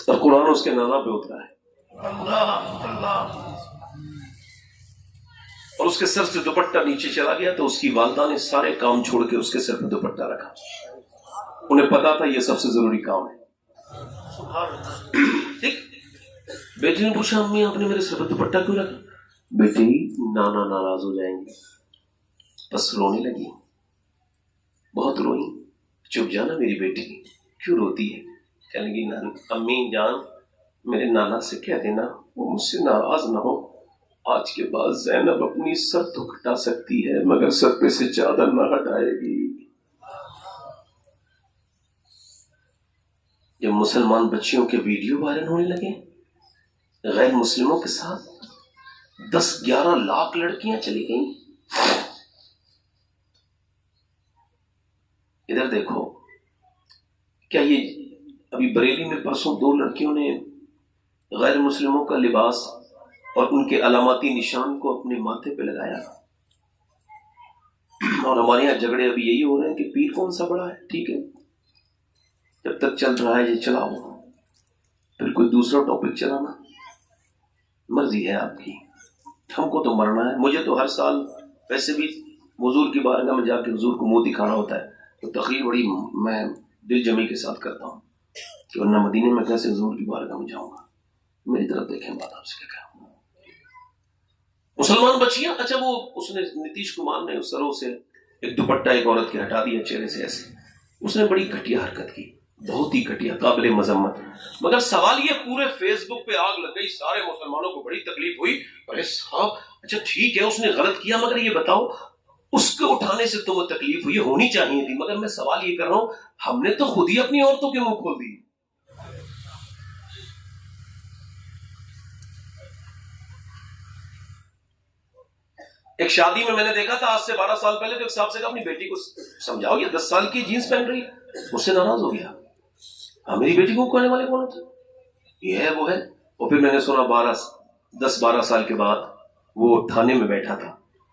اور قرآن اس کے نانا پہ اترا ہے, اور اس کے سر سے دوپٹہ نیچے چلا گیا تو اس کی والدہ نے سارے کام چھوڑ کے اس کے سر پہ دوپٹہ رکھا. انہیں پتا تھا یہ سب سے ضروری کام ہے. بیٹی نے پوچھا امی آپ نے میرے سر پہ دوپٹہ کیوں رکھا؟ بیٹی نانا ناراض ہو جائیں گے. بس رونے لگی, بہت روئی. چپ جانا میری بیٹی, کیوں روتی ہے؟ کہنے لگی امی جان میرے نانا سے کہہ دینا وہ مجھ سے ناراض نہ ہو. آج کے بعد زینب اپنی سر تو ہٹا سکتی ہے مگر سر پہ سے چادر نہ ہٹائے گی. جب مسلمان بچیوں کے ویڈیو وائرل ہونے لگے غیر مسلموں کے ساتھ, 10-11 لاکھ لڑکیاں چلی گئیں. ادھر دیکھو, کیا یہ ابھی بریلی میں پرسوں 2 لڑکیوں نے غیر مسلموں کا لباس اور ان کے علاماتی نشان کو اپنے ماتھے پہ لگایا, اور ہمارے یہاں جھگڑے ابھی یہی ہو رہے ہیں کہ پیر کون سا بڑا ہے. ٹھیک ہے, جب تک چل رہا ہے یہ چلاؤ, پھر کوئی دوسرا ٹاپک چلانا مرضی ہے آپ کی. ہم کو تو مرنا ہے. مجھے تو ہر سال ویسے بھی حضور کی بارگاہ میں جا کے حضور کو منہ دکھانا ہوتا ہے, تو تقریر بڑی میں دل جمی کے ساتھ کرتا ہوں کہ ورنہ مدینے میں کیسے حضور کی بارگاہ میں جاؤں گا. میری طرف دیکھیں بات آپ سے کیا کہوں. مسلمان بچیاں, اچھا وہ اس نے نتیش کمار نے اس سروں سے ایک دوپٹہ ایک عورت کے ہٹا دیا چہرے سے ایسے, اس نے بڑی گھٹیا حرکت کی, بہت ہی گھٹیا, قابل مذمت. مگر سوال یہ پورے فیس بک پہ آگ لگ گئی, سارے مسلمانوں کو بڑی تکلیف ہوئی. ارے صاحب اچھا ٹھیک ہے اس نے غلط کیا, مگر یہ بتاؤ اس کو اٹھانے سے تو وہ تکلیف ہوئی ہونی چاہیے تھی. مگر میں سوال یہ کر رہا ہوں ہم نے تو خود ہی اپنی عورتوں کے منہ کھول دی. ایک شادی میں نے دیکھا تھا آج سے 12 سال پہلے, تو ایک صاحب سے کہا اپنی بیٹی کو سمجھاؤ, یہ 10 سال کی جینس پہن رہی ہے. مجھ سے ناراض ہو گیا, میری بیٹی کو کہنے والے کون ہوتے, یہ ہے وہ ہے. اور پھر میں نے سنا 10-12 سال کے بعد وہ تھانے میں بیٹھا تھا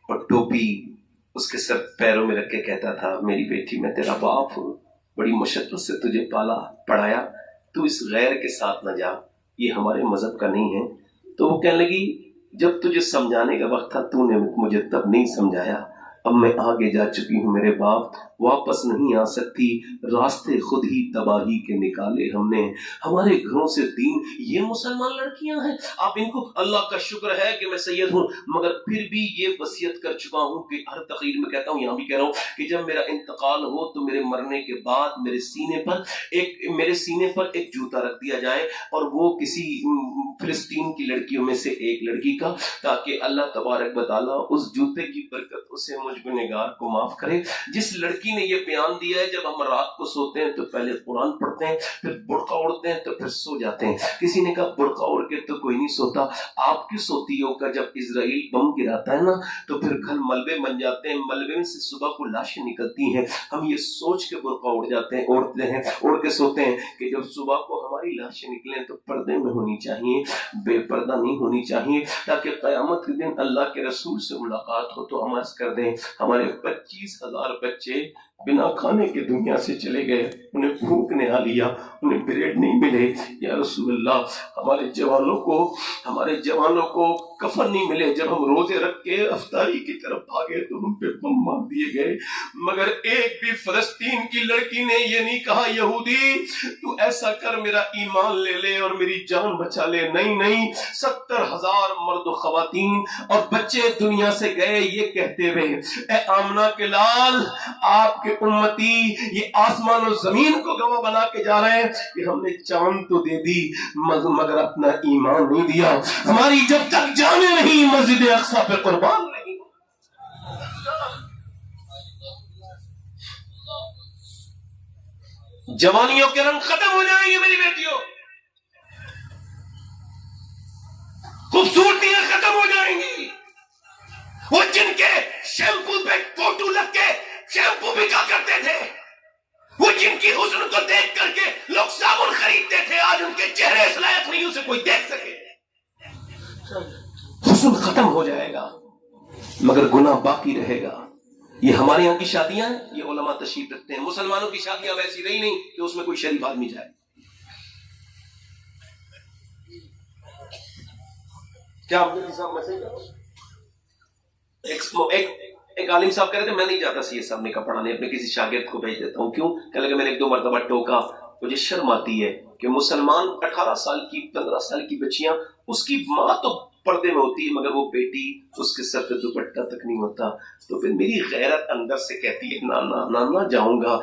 اور ٹوپی اس کے سر پیروں میں رکھ کے کہتا تھا میری بیٹی میں تیرا باپ ہوں, بڑی مشقت سے تجھے پالا پڑھایا, تو اس غیر کے ساتھ نہ جا, یہ ہمارے مذہب کا نہیں ہے. تو وہ کہنے لگی جب تجھے سمجھانے کا وقت تھا تو نے مجھے تب نہیں سمجھایا, اب میں آگے جا چکی ہوں میرے باپ، واپس نہیں آ سکتی، راستے خود ہی تباہی کے نکالے ہم نے، ہمارے گھروں سے دین۔ یہ مسلمان لڑکیاں ہیں، آپ ان کو، اللہ کا شکر ہے کہ میں سید ہوں، مگر پھر بھی یہ وصیت کر چکا ہوں کہ ہر تقریر میں کہتا ہوں، یہاں بھی کہہ رہا ہوں کہ جب میرا انتقال ہو تو میرے مرنے کے بعد میرے سینے پر ایک جوتا رکھ دیا جائے، اور وہ کسی فلسطین کی لڑکیوں میں سے ایک لڑکی کا، تاکہ اللہ تبارک و تعالیٰ اس جوتے کی برکت اسے مجھ گنہگار کو معاف کرے۔ جس لڑکی نے یہ بیان دیا ہے جب ہم رات کو سوتے ہیں تو پہلے قرآن پڑھتے ہیں، پھر برقع اوڑھتے ہیں تو پھر سو جاتے ہیں۔ کسی نے کہا برقع اوڑھ کے تو کوئی نہیں سوتا، آپ کیوں سوتی ہو؟ کہ جب اسرائیل بم گراتا ہے نا تو پھر گھر ملبے بن جاتے ہیں، ملبے میں سے صبح کو لاشیں نکلتی ہیں، ہم یہ سوچ کے برقع اوڑھ کے سوتے ہیں کہ جب صبح کو ہماری لاشیں نکلیں تو پردے میں ہونی چاہیے، بے پردہ نہیں ہونی چاہیے، تاکہ قیامت کے دن اللہ کے رسول سے ملاقات ہو تو ہم عرض کر دیں ہمارے 25,000 بچے بنا کھانے کے دنیا سے چلے گئے، انہیں بھوک نے آ لیا، انہیں بریڈ نہیں ملے، یا رسول اللہ ہمارے جوانوں کو کفن نہیں ملے، جب ہم روزے رکھ کے افطاری کی طرف بھاگے تو ہم پہ بم مار دیے گئے، مگر ایک بھی فلسطین کی لڑکی نے یہ نہیں کہا یہودی تو ایسا کر میرا ایمان لے لے اور میری جان بچا لے، نہیں 70,000 مرد و خواتین اور بچے دنیا سے گئے یہ کہتے ہوئے اے آمنہ کے لال آپ کے امتی یہ آسمان و زمین کو گواہ بنا کے جا رہے ہیں کہ ہم نے چاند تو دے دی مگر اپنا ایمان نہیں دیا، ہماری جب تک جانے نہیں مسجد اقصی پہ قربان نہیں۔ جوانیوں کے رنگ ختم ہو جائیں گے میری بیٹیوں، خوبصورتیاں ختم ہو جائیں گی، وہ جن کے شیمپو پہ فوٹو لگ کے شیمپو بکا کرتے تھے، وہ جن کی حسن کو دیکھ کر کے لوگ صابن خریدتے تھے، آج ان کے چہرے اس لائق نہیں اسے کوئی دیکھ سکے۔ حسن ختم ہو جائے گا مگر گناہ باقی رہے گا۔ یہ ہمارے یہاں کی شادیاں ہیں، یہ علماء تشریف رکھتے ہیں، مسلمانوں کی شادیاں ویسی رہی نہیں کہ اس میں کوئی شریف آدمی جائے۔ کیا آپ ایک عالم صاحب کہہ رہے تھے میں نہیں جاتا سی صاحب نے کا پڑھانے، اپنے کسی شاگرد کو بھیج دیتا ہوں، کیوں؟ کہ لگا میں نے 1-2 مرتبہ ٹوکا، مجھے شرم آتی ہے کہ مسلمان 18 سال کی 15 سال کی بچیاں، اس کی ماں تو پردے میں ہوتی ہے مگر وہ بیٹی اس کے سر پہ دوپٹہ تک نہیں ہوتا، تو پھر میری غیرت اندر سے کہتی ہے نہ جاؤں گا۔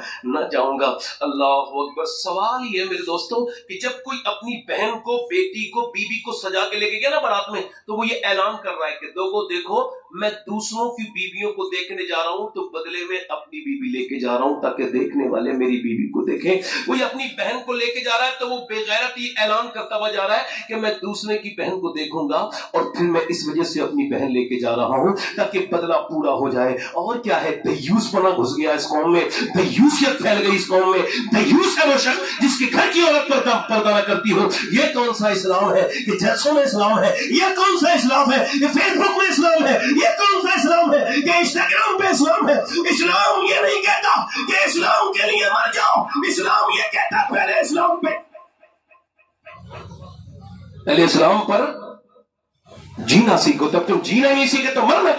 اللہ اکبر۔ سوال یہ میرے دوستوں کہ جب کوئی اپنی بہن کو، بیٹی کو، بیوی کو سجا کے لے کے گیا نا بارات میں، تو وہ یہ اعلان کر رہا ہے کہ دیکھو میں دوسروں کی بیویوں کو دیکھنے جا رہا ہوں تو بدلے میں اپنی بیوی لے کے جا رہا ہوں تاکہ دیکھنے والے میری بیوی کو دیکھیں۔ وہ یہ اپنی بہن کو لے کے جا رہا ہے تو وہ بے غیرت یہ اعلان کرتا ہوا جا رہا ہے کہ میں دوسرے کی بہن کو دیکھوں گا اور پھر میں اس وجہ سے اپنی بہن لے کے جا رہا ہوں تاکہ بدلہ پورا ہو جائے۔ اور کیا ہے، دیوس بنا گھس گیا اس قوم میں، دیوسیت پھیل گئی اس قوم میں۔ دیوس ہے وہ شخص جس کے گھر کی عورت پردہ نہ کرتی ہو۔ یہ کون سا اسلام ہے؟ یہ جلسوں میں اسلام ہے؟ یہ کون سا اسلام ہے؟ یہ فیس بک میں اسلام ہے؟ یہ کون سا اسلام ہے؟ یہ انسٹاگرام پہ اسلام ہے؟ اسلام یہ نہیں کہتا کہ اسلام کے لیے مر جاؤ، اسلام یہ کہتا پہلے اسلام پہ، پہلے اسلام پر جینا سیکھو، تب تم جینا نہیں سیکھے تو مرنا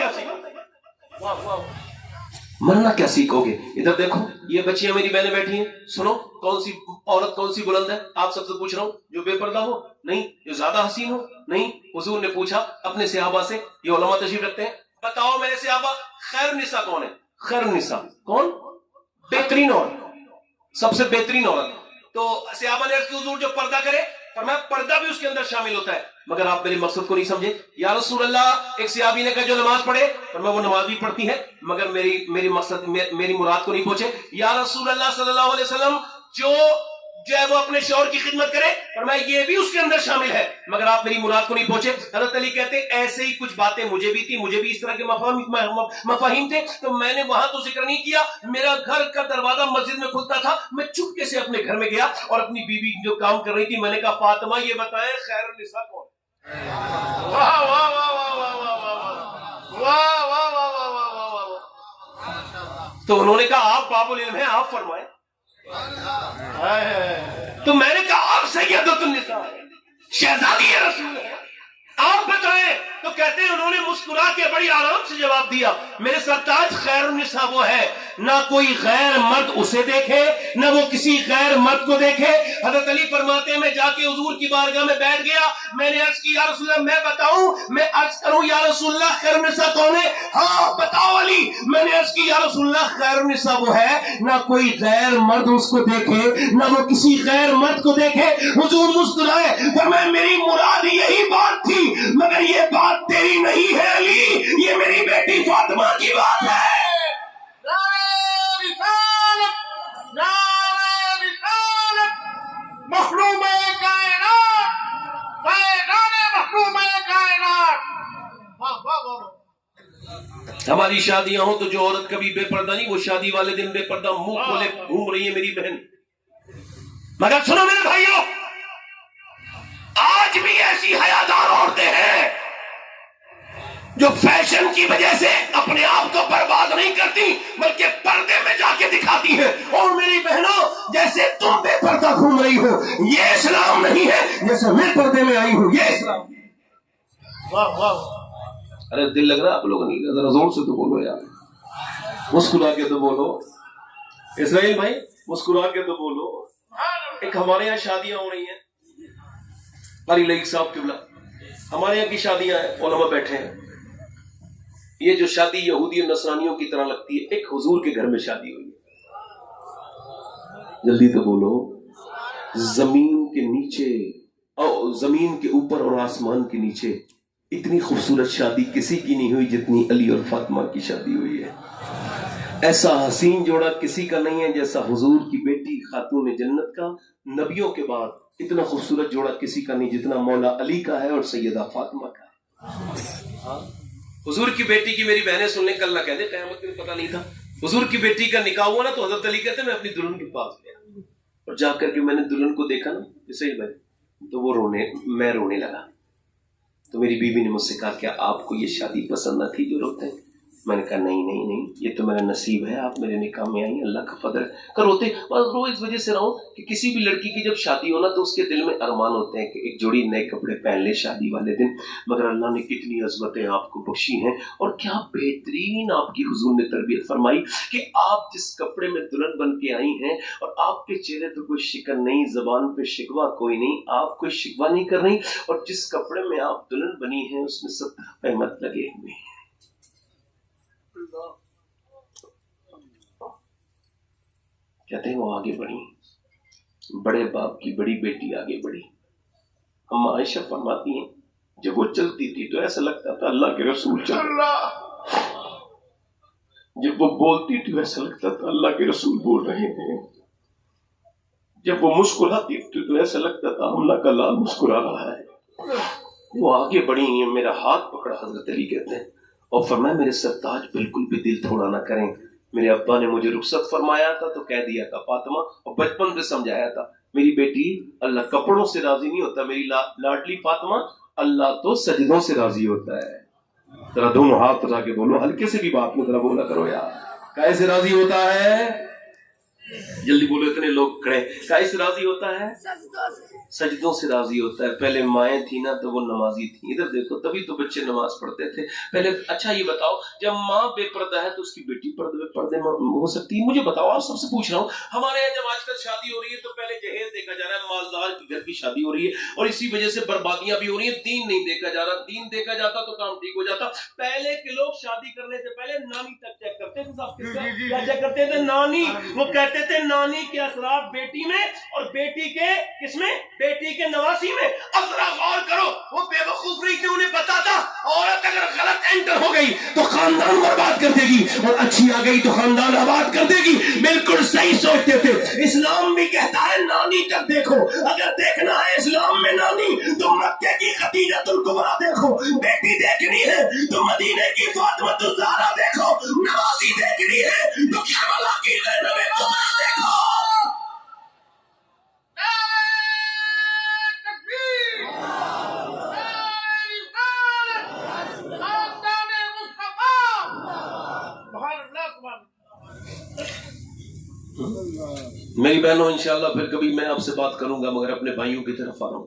کیا سیکھو گے؟ ادھر دیکھو یہ بچیاں میری بہنیں بیٹھی ہیں، سنو کون سی عورت کون سی بلند ہے؟ آپ سب سے پوچھ رہا ہوں، جو بے پردہ ہو نہیں، جو زیادہ حسین ہو نہیں۔ حضور نے پوچھا اپنے صحابہ سے، یہ علماء تشریف رکھتے ہیں، بتاؤ میرے صحابہ خیر النساء کون ہے؟ خیر النساء کون؟ بہترین عورت، سب سے بہترین عورت۔ تو صحابہ نے عرض کی حضور جو پردہ کرے، فرمایا پردہ بھی اس کے اندر شامل ہوتا ہے، مگر آپ میرے مقصد کو نہیں سمجھے۔ یا رسول اللہ، ایک صحابی نے کہا جو نماز پڑھے، فرمایا وہ نماز بھی پڑھتی ہے مگر میری مقصد، میری مراد کو نہیں پہنچے۔ یا رسول اللہ صلی اللہ علیہ وسلم، جو ہے وہ اپنے شوہر کی خدمت کرے، فرمایا یہ بھی اس کے اندر شامل ہے مگر آپ میری مراد کو نہیں پہنچے۔ حضرت علی کہتے ایسے ہی کچھ باتیں مجھے بھی تھی، مجھے بھی اس طرح کے مفاہیم تھے، تو میں نے وہاں تو ذکر نہیں کیا۔ میرا گھر کا دروازہ مسجد میں کھلتا تھا، میں چپکے سے اپنے گھر میں گیا اور اپنی بیوی جو کام کر رہی تھی میں نے کہا فاطمہ یہ بتائیں خیر النساء کون؟ واہ واہ واہ واہ واہ واہ واہ واہ واہ واہ واہ۔ تو انہوں نے کہا آپ باب العلم ہیں، آپ فرمائیں۔ تو میں نے کہا آپ سیدۃ النساء ہیں، شہزادی رسول ہیں، آپ بتائیں تو کہتے ہیں انہوں نے مسکرا کے بڑی آرام سے جواب دیا میرے سرتاج خیر النساء وہ ہے نہ کوئی غیر مرد اسے دیکھے نہ وہ کسی غیر مرد کو دیکھے. حضرت علی فرماتے ہیں میں جا کے حضور کی بارگاہ میں بیٹھ گیا. میں نے عرض کی یا رسول اللہ میں بتاؤں میں عرض کروں یا رسول اللہ خیر النساء کون ہے؟ ہاں بتاؤ علی. میں نے عرض کی یا رسول اللہ خیر النساء وہ ہے نہ کوئی غیر مرد اس کو دیکھے نہ وہ کسی غیر مرد کو دیکھے. حضور مسکرائے فرمایا میری مراد یہی بات تھی مگر یہ بات تیری نہیں ہے علی یہ میری بیٹی فاطمہ کی بات ہے. مخلوم کائنات مخلوم کائنات. ہماری شادیاں ہوں تو جو عورت کبھی بے پردہ نہیں وہ شادی والے دن بے پردہ منہ کھولے گھوم رہی ہے میری بہن. مگر سنو میرے بھائیوں آج بھی ایسی حیادار عورتیں ہیں جو فیشن کی وجہ سے اپنے آپ کو برباد نہیں کرتی بلکہ پردے میں جا کے دکھاتی ہیں. اور میری بہنوں جیسے تم بے پردہ گھوم رہی ہو یہ اسلام نہیں ہے جیسے میں پردے میں آئی ہوں یہ اسلام. ارے دل لگ رہا آپ لوگوں نے ذرا زور سے تو بولو یار مسکرا کے تو بولو. اسرائیل بھائی مسکرا کے تو بولو. ایک ہمارے یہاں شادیاں ہو رہی ہیں قاری لائق صاحب قبلہ ہمارے یہاں کی شادیاں ہیں علماء بیٹھے ہیں. یہ جو شادی یہودی اور نصرانیوں کی طرح لگتی ہے ایک حضور کے گھر میں شادی ہوئی ہے. جلدی تو بولو. زمین کے نیچے اور زمین کے اوپر اور آسمان کے نیچے اتنی خوبصورت شادی کسی کی نہیں ہوئی جتنی علی اور فاطمہ کی شادی ہوئی ہے. ایسا حسین جوڑا کسی کا نہیں ہے جیسا حضور کی بیٹی خاتون جنت کا. نبیوں کے بعد اتنا خوبصورت جوڑا کسی کا نہیں جتنا مولا علی کا ہے اور سیدہ فاطمہ کا ہے. حضور کی بیٹی کی میری بہنیں سننے کل نہ کہتے قیامت کے پتہ نہیں تھا. حضور کی بیٹی کا نکاح ہوا نا تو حضرت علی کہتے میں اپنی دلہن کے پاس گیا اور جا کر کے میں نے دلہن کو دیکھا نا صحیح بھائی تو وہ میں رونے لگا. تو میری بیوی نے مجھ سے کہا کیا آپ کو یہ شادی پسند نہ تھی جو روتے ہیں؟ میں نے کہا نہیں یہ تو میرا نصیب ہے آپ میرے نکاح میں آئی اللہ کا فضل ہے. روتے بس رو اس وجہ سے رہو کہ کسی بھی لڑکی کی جب شادی ہونا تو اس کے دل میں ارمان ہوتے ہیں کہ ایک جوڑی نئے کپڑے پہن لے شادی والے دن. مگر اللہ نے کتنی عظمتیں آپ کو بخشی ہیں اور کیا بہترین آپ کی حضور نے تربیت فرمائی کہ آپ جس کپڑے میں دلہن بن کے آئی ہیں اور آپ کے چہرے پہ کوئی شکن نہیں زبان پہ شکوہ کوئی نہیں آپ کوئی شکوہ نہیں کر رہی اور جس کپڑے میں آپ دلہن بنی ہیں اس میں 70 قیمت لگے ہوئے ہیں. کہتے ہیں وہ آگے بڑھی بڑے باپ کی بڑی بیٹی آگے بڑھی. ہم عائشہ فرماتی ہیں جب وہ چلتی تھی تو ایسا لگتا تھا اللہ کے رسول چل رہا. جب وہ بولتی تھی ایسا لگتا تھا اللہ کے رسول بول رہے ہیں. جب وہ مسکراتی تھی تو ایسا لگتا تھا اللہ کا لال مسکرا رہا ہے. وہ آگے بڑھی ہیں. میرا ہاتھ پکڑا حضرت علی کہتے ہیں اور فرمایا میرے سرتاج بالکل بھی دل تھوڑا نہ کریں. میرے ابا نے مجھے رخصت فرمایا تھا تو کہہ دیا تھا فاطمہ اور بچپن سے سمجھایا تھا میری بیٹی اللہ کپڑوں سے راضی نہیں ہوتا میری لاڈلی فاطمہ اللہ تو سجدوں سے راضی ہوتا ہے. ذرا دونوں ہاتھ اٹھا کے بولو ہلکے سے بھی بات میں ذرا بولا کرو یار. کیسے راضی ہوتا ہے جلدی بولو اتنے لوگ کھڑے. کیسے راضی ہوتا ہے سجدوں سے راضی ہوتا ہے. پہلے مائیں تھی نا تو وہ نمازی تھی. ادھر دیکھو تبھی تو بچے نماز پڑھتے تھے پہلے. اچھا یہ بتاؤ جب ماں بے پردہ ہے تو اس کی بیٹی پردے میں ہو سکتی ہے؟ مجھے بتاؤ آپ سب سے پوچھ رہا ہوں. ہمارے یہاں جب آج کل شادی ہو رہی ہے تو پہلے جہیز دیکھا جا رہا ہے مالدار کی گھر کی شادی ہو رہی ہے اور اسی وجہ سے بربادیاں بھی ہو رہی ہیں. دین نہیں دیکھا جا رہا. دین دیکھا جاتا تو کام ٹھیک ہو جاتا. پہلے کے لوگ شادی کرنے سے پہلے نانی تک چیک کرتے تھے. کیا چیک کرتے تھے؟ نانی. وہ کہتے تھے نانی کے اثرات بیٹی میں اور بیٹی کے کس میں؟ بیٹی کے نواسی میں. اب ذرا غور کرو وہ بے وقوف نہیں کہ انہیں پتا تھا عورت اگر غلط انٹر ہو گئی تو خاندان برباد کر دے گی اور اچھی آ گئی تو خاندان آباد کر دے گی. بالکل صحیح سوچتے تھے. اسلام بھی کہتا ہے نانی تک دیکھو. اگر دیکھنا ہے اسلام میں نانی تو مکے کی خدیجہ الکبریٰ دیکھو. بیٹی دیکھنی ہے تو مدینے کی فاطمہ الزہرا دیکھو. نواسی دیکھنی ہے تو کربلا کی زینب کبریٰ دیکھو. میری بہنوں انشاءاللہ پھر کبھی میں آپ سے بات کروں گا مگر اپنے بھائیوں کی طرف آ رہا ہوں.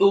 2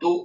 2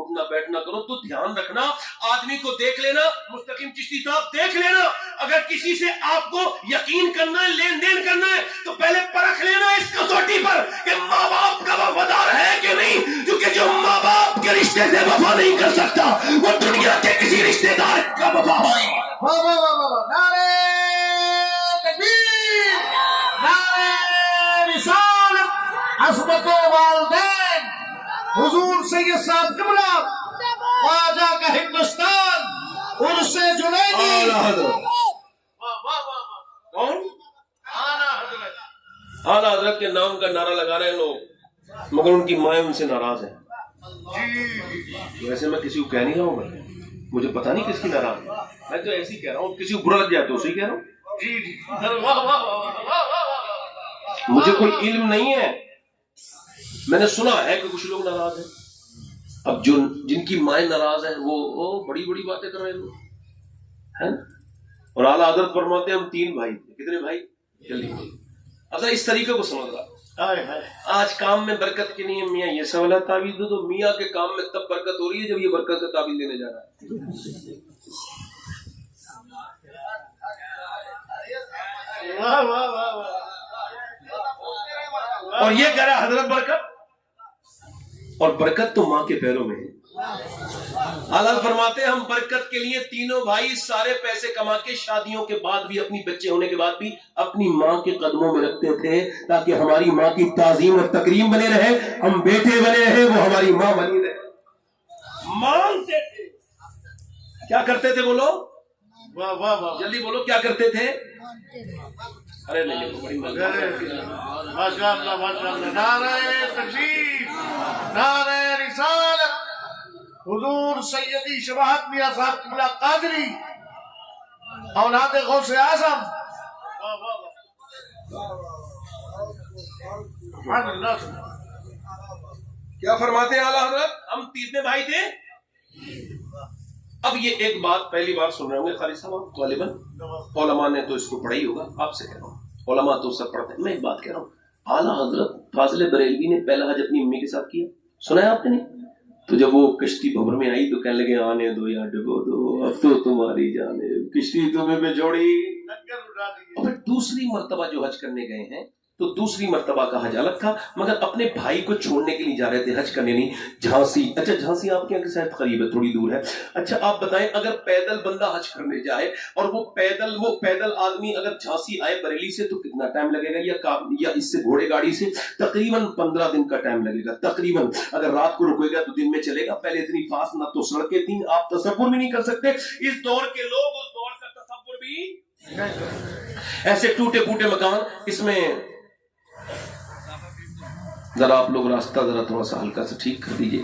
اٹھنا بیٹھنا کرو, تو دھیان رکھنا آدمی کو دیکھ لینا. مستقیم چشتی صاحب دیکھ لینا, اگر کسی سے آپ کو یقین کرنا ہے, لین دین کرنا ہے, تو پہلے پرکھ لینا اس کسوٹی پر کہ ماں باپ کا وفادار ہے کہ نہیں, کیونکہ جو ماں باپ کے رشتے سے وفا نہیں کر سکتا وہ دنیا کے کسی رشتے دار کا وفا ہے. واہ واہ واہ واہ, نعرہ تکبیر, نعرہ رسالت, عصمت والدین, حضور سید صاحب قبلہ, خواجہ کا ہندوستان, عرس جنیدی. اعلیٰ حضرت کون؟ اعلیٰ حضرت کے نام کا نعرہ لگا رہے ہیں لوگ, مگر ان کی مائیں ان سے ناراض ہیں. ویسے میں کسی کو کہہ نہیں رہا ہوں, میں مجھے پتا نہیں کس کی ناراض ہے, میں تو ایسے ہی کہہ رہا ہوں, کسی کو برا لگ جائے تو اسے کہہ رہا ہوں. مجھے کوئی علم نہیں ہے, میں نے سنا ہے کہ کچھ لوگ ناراض ہیں. اب جن کی مائیں ناراض ہیں وہ بڑی بڑی باتیں کر رہے ہیں. اور اعلیٰ حضرت فرماتے ہیں ہم 3 بھائی تھے. کتنے بھائی؟ جلدی. اچھا اس طریقے کو سمجھ رہا, آج کام میں برکت کے لیے میاں یہ سوال تعویذ دو, تو میاں کے کام میں تب برکت ہو رہی ہے جب یہ برکت کا تعویذ لینے جا رہا ہے. اور یہ کہہ رہا حضرت برکت, اور برکت تو ماں کے پیروں میں ہے. اللہ فرماتے ہیں ہم برکت کے لیے تینوں بھائی سارے پیسے کما کے شادیوں کے بعد بھی, اپنی بچے ہونے کے بعد بھی اپنی ماں کے قدموں میں رکھتے تھے تاکہ ہماری ماں کی تعظیم اور تکریم بنے رہے, ہم بیٹے بنے رہے, وہ ہماری ماں بنی رہے. مانتے تھے. کیا کرتے تھے بولو, جلدی بولو, کیا کرتے تھے؟ ارے نہیں, بڑی ماشاء اللہ ماشاء اللہ, نعرہ تکبیر, نعرہ رسالت, حضور سیدی شباہت میاں صاحب قبلہ قادری, اولاد غوث اعظم. کیا فرماتے ہیں اعلیٰ حضرت؟ ہم 3 بھائی تھے. اب یہ ایک بات پہلی بار سن رہے ہوں گے خالد صاحب, غالباً علماء نے تو اس کو پڑھا ہی ہوگا, آپ سے کہہ رہا ہوں, علماء تو سب پڑھتے ہیں. میں ایک بات کہہ رہا ہوں, اعلیٰ حضرت فاضل بریلوی نے پہلا حج اپنی امی کے ساتھ کیا, سنا ہے آپ نے؟ نہیں. تو جب وہ کشتی بھور میں آئی تو کہنے لگے آنے دو یا ڈبو دو, اب تو تمہاری جانے, کشتی تمہیں میں جوڑی. اور پھر دوسری مرتبہ جو حج کرنے گئے ہیں تو دوسری مرتبہ کا حج الگ تھا, مگر اپنے بھائی کو چھوڑنے کے لیے جا رہے تھے, حج کرنے نہیں. جھانسی, اچھا جھانسی آپ کے یہاں کے شاید قریب ہے, تھوڑی دور ہے. اچھا آپ بتائیں, اگر پیدل بندہ حج کرنے جائے اور وہ پیدل آدمی اگر جھانسی آئے بریلی سے تو کتنا ٹائم لگے گا, یا اس سے گھوڑے گاڑی سے تقریباً 15 دن کا ٹائم لگے گا تقریباً. اگر رات کو رکے گا تو دن میں چلے گا. پہلے اتنی فاسٹ نہ تو سڑکیں تھیں, آپ تصور بھی نہیں کر سکتے. اس دور کے لوگ اس دور کا تصور بھی, ایسے ٹوٹے پھوٹے مکان. اس میں ذرا آپ لوگ راستہ ذرا تھوڑا سا ہلکا سے ٹھیک کر دیجئے,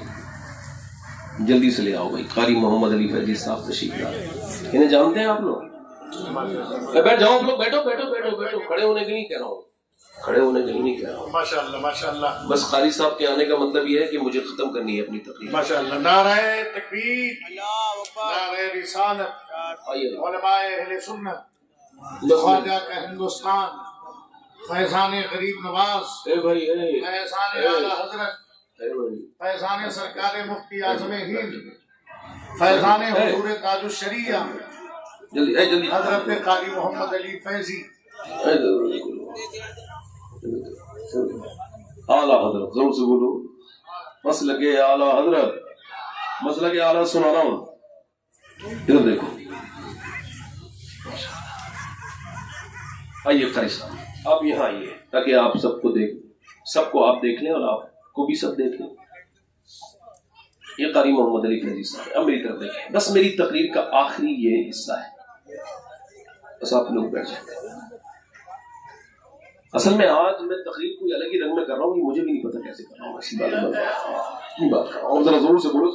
جلدی سے لے آؤ بھائی. قاری محمد علی فیضی صاحب تشریف لائے, انہیں جانتے ہیں آپ لوگ؟ بیٹھ جاؤ آپ لوگ, بیٹھو بیٹھو بیٹھو بیٹھو, کھڑے ہونے کے نہیں کہہ رہا ہوں, کھڑے ہونے کے نہیں کہہ رہا ہوں. ماشاء اللہ ماشاء اللہ. بس قاری صاحب کے آنے کا مطلب یہ ہے کہ مجھے ختم کرنی ہے اپنی تقریر. ماشاء اللہ, نعرہ تکبیر, نعرہ رسالت, علماء اہل سنت, خواجہ کا ہندوستان, فیضان غریب نواز, فیضان اعلیٰ حضرت, فیضان سرکار مفتی اعظم ہند, فیضان حضور تاج الشریعہ حضرت قاری محمد علی فیضی. اعلیٰ حضرت, زور سے بولو. مسلک اعلیٰ حضرت, مسلک اعلیٰ سنا رہا ہوں. ادھر دیکھو, آئیے قاری صاحب, آپ یہاں آئیے تاکہ آپ سب کو سب کو آپ دیکھ لیں اور آپ کو بھی سب دیکھ لیں. یہ قاری محمد علی فیضی صاحب, اب میری طرف دیکھیں. بس میری تقریر کا آخری یہ حصہ ہے, بس آپ لوگ بیٹھ جائیں. اصل میں آج میں تقریر کوئی الگ ہی رنگ میں کر رہا ہوں, یہ مجھے بھی نہیں پتا کیسے کر رہا ہوں. ایسی بات کر رہا ہوں, ذرا زور سے بولو.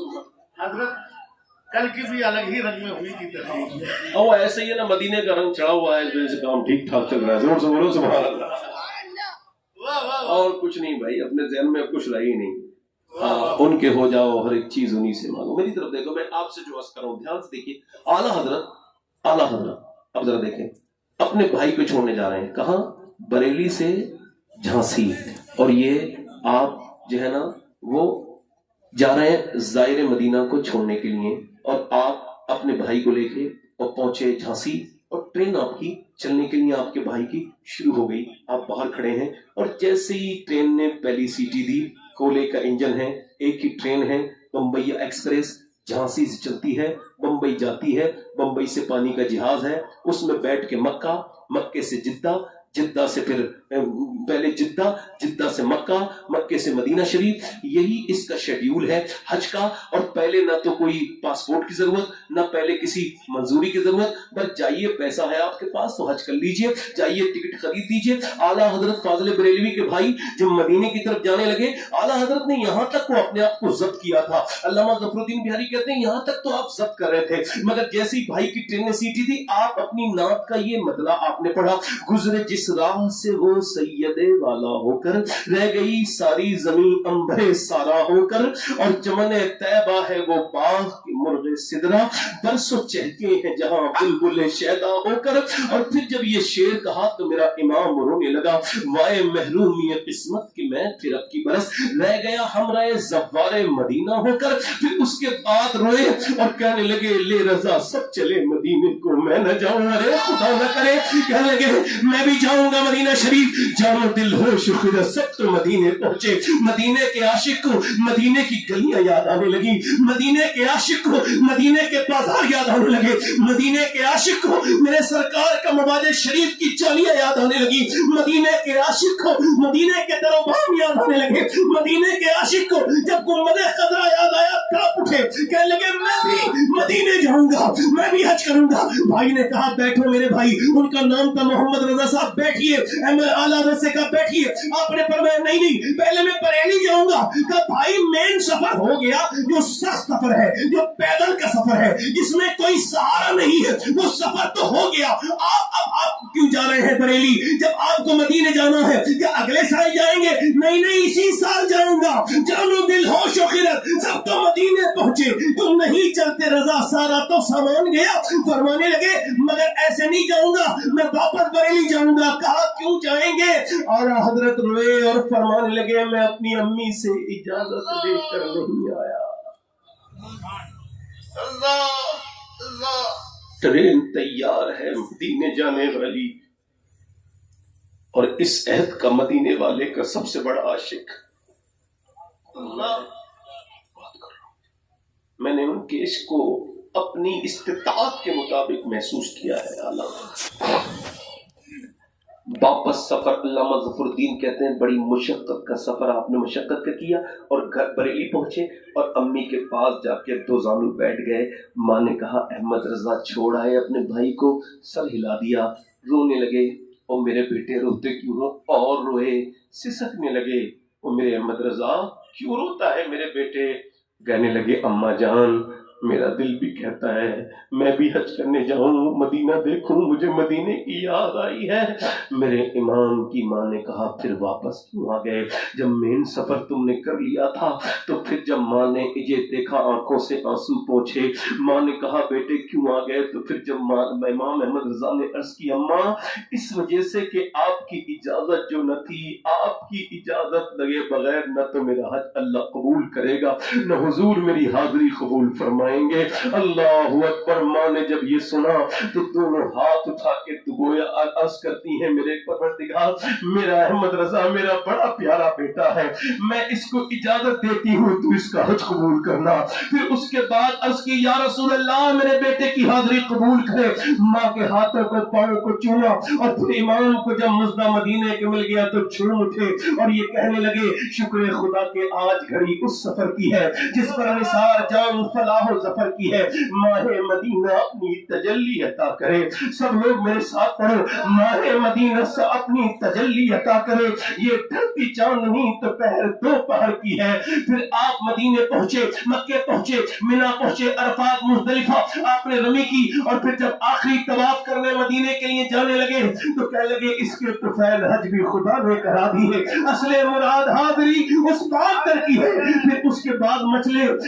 حضرت کل کی بھی الگ ہی رنگ میں ہوئی تھی تقریر, وہ ایسے ہی ہے نا, مدینے کا رنگ چڑھا ہوا ہے, اس وجہ سے کام ٹھیک ٹھاک چل رہا ہے. زور سے بولو سبحان اللہ. اور کچھ نہیں بھائی, اپنے ذہن میں کچھ رہی نہیں. ان کے ہو جاؤ, ہر ایک چیز انہی سے مانگو. میری طرف دیکھو, میں آپ سے جو عرض کر رہا ہوں دھیان سے دیکھیے. اعلیٰ حضرت اب ذرا دیکھیں, اپنے بھائی کو چھوڑنے جا رہے ہیں. کہاں؟ بریلی سے جھانسی. اور یہ آپ جو ہے نا وہ جا رہے ہیں زائر مدینہ کو چھوڑنے کے لیے، اور آپ اپنے بھائی کو لے کے اور پہنچے جھانسی، اور ٹرین آپ کی چلنے کے لیے آپ کے بھائی کی شروع ہو گئی۔ آپ باہر کھڑے ہیں اور جیسے ہی ٹرین نے پہلی سیٹی دی، کولے کا انجن ہے، ایک ہی ٹرین ہے، بمبئی ایکسپریس، جھانسی سے چلتی ہے، بمبئی جاتی ہے، بمبئی سے پانی کا جہاز ہے، اس میں بیٹھ کے مکہ، مکے سے جدہ، جدہ سے پھر پہلے جدہ، جدہ سے مکہ، مکے سے مدینہ شریف۔ یہی اس کا شیڈیول ہے حج کا۔ اور پہلے نہ تو کوئی پاسپورٹ کی ضرورت، نہ پہلے کسی منظوری کی ضرورت، بس جائیے، پیسہ ہے آپ کے پاس تو حج کر لیجئے، جائیے ٹکٹ خرید لیجئے۔ اعلیٰ حضرت فاضل بریلوی کے بھائی جب مدینے کی طرف جانے لگے، اعلیٰ حضرت نے یہاں تک وہ اپنے آپ کو ضبط کیا تھا۔ علامہ ظفر الدین بہاری کہتے ہیں یہاں تک تو آپ ضبط کر رہے تھے، مگر جیسے ہی بھائی کی ٹرین نے سیٹی تھی، آپ اپنی نعت کا یہ مطلع آپ نے پڑھا، گزرے جس راہ سے وہ سید والا ہو کر، رہ گئی ساری زمین انبر سارا ہو کر، اور چمن طیبہ ہے وہ باغ کی مرغ سدرا، برسوں چہکے ہیں جہاں بلبل شیدا ہو کر۔ اور پھر جب یہ شعر کہا تو میرا امام رونے لگا، وائے محرومی قسمت کی میں پھر اب کی برس، رہ گیا ہمراہ زوار مدینہ ہو کر۔ پھر اس کے بعد روئے اور کہنے لگے لے رضا سب چلے مدینے کو میں نہ جاؤں، ارے خدا نہ کرے، کہنے لگے میں بھی جاؤں گا مدینہ شریف، جانو دل ہوش خدا سب تو مدینے پہنچے۔ مدینے کے عاشق کو مدینے کی گلیاں یاد آنے لگی، مدینے کے عاشق کو مدینے کے بازار یاد آنے لگے، مدینے کے عاشق کو میرے سرکار کا مواج شریف کی چالیاں یاد آنے لگی، مدینے کے عاشق کو مدینے کے در و بام یاد آنے لگے، مدینے کے عاشق کو جب گنبد خضرا یاد آیا کانپ اٹھے، کہنے لگے میں بھی مدینے جاؤں گا، میں بھی حج کروں گا۔ بھائی نے کہا بیٹھو میرے بھائی، ان کا نام تھا محمد رضا صاحب، بیٹھیے۔ اعلیٰ حضرت سے کہا بیٹھیے، آپ نے فرمایا نہیں نہیں پہلے میں بریلی جاؤں گا۔ کہا بھائی مین سفر ہو گیا، جو سخت سفر ہے، جو پیدل کا سفر ہے، جس میں کوئی سہارا نہیں ہے، وہ سفر تو ہو گیا۔ آپ کیوں جا رہے ہیں بریلی جب آپ کو مدینے جانا ہے؟ کیا اگلے سال جائیں گے؟ نہیں نہیں اسی سال جاؤں گا، جانو دل ہوش و خرد سب تو مدینے پہنچے، تم نہیں چلتے رضا سارا تو سامان گیا۔ فرمانے لگے مگر ایسے نہیں جاؤں گا، میں واپس بریلی جاؤں گا۔ کہا کیوں جائیں گے؟ اور حضرت روئے اور فرمانے لگے میں اپنی امی سے اجازت لے کر نہیں آیا۔ ٹرین تیار ہے مدینے جانے والی، اور اس عہد کا مدینے والے کا سب سے بڑا عاشق میں نے ان کے عشق کو اپنی استطاعت کے مطابق محسوس کیا ہے۔ واپس سفر علامہ ظفر الدین کہتے ہیں بڑی مشقت کا سفر آپ نے مشقت کا کیا، اور گھر بریلی پہنچے اور امی کے پاس جا کے دو زانو بیٹھ گئے۔ ماں نے کہا احمد رضا چھوڑ آئے اپنے بھائی کو، سر ہلا دیا، رونے لگے، اور میرے بیٹے روتے کیوں ہو؟ اور روئے، سسکنے لگے، اور میرے احمد رضا کیوں روتا ہے میرے بیٹے؟ کہنے لگے اماں جان میرا دل بھی کہتا ہے میں بھی حج کرنے جاؤں، مدینہ دیکھوں، مجھے مدینے کی یاد آئی ہے۔ میرے امام کی ماں نے کہا پھر واپس کیوں آ گئے؟ جب مین سفر تم نے کر لیا تھا تو پھر جب ماں نے یہ دیکھا آنکھوں سے آنسو پوچھے، ماں نے کہا بیٹے کیوں آ گئے؟ تو پھر جب امام احمد رضا نے عرض کی اماں اس وجہ سے کہ آپ کی اجازت جو نہ تھی، آپ کی اجازت لگے بغیر نہ تو میرا حج اللہ قبول کرے گا، نہ حضور میری حاضری قبول فرمائے گے۔ اللہ اکبر۔ ماں نے جب یہ سنا تو دونوں ہاتھ اٹھا کے گویا عرض کرتی ہیں میرے پروردگار میرا احمد رضا میرا بڑا پیارا بیٹا ہے، میں اس کو اجازت دیتی ہوں تو اس کا حج قبول کرنا۔ پھر اس کے بعد عرض کی یا رسول اللہ میرے بیٹے کی حاضری قبول کرے۔ ماں کے ہاتھوں کو پاؤں کو چوما، اور پھر امام کو جب مزدہ مدینے کے مل گیا تو جھوم اٹھے اور یہ کہنے لگے شکر خدا کہ آج گھڑی اس سفر کی ہے جس پر نثار جان فلاح و ظفر کی ہے۔ ماہ مدینہ اپنی تجلی عطا کرے۔ سب لوگ میرے ساتھ پڑھو، ماہ مدینہ سے اپنی تجلی عطا کرے۔ یہ ڈھلتی چاندنی تو پہر دو پہر کی ہے۔ پھر آپ مدینے پہنچے، مکے پہنچے، مینا پہنچے، عرفات مزدلفہ آپ نے رمی کی، اور پھر جب آخری طواف کرنے مدینے کے لیے جانے لگے تو کہنے لگے اس کے طفیل حج بھی خدا نے کرا دی ہے، اصل مراد حاضری اس بات در کی ہے۔ پھر اس کے بعد مچلے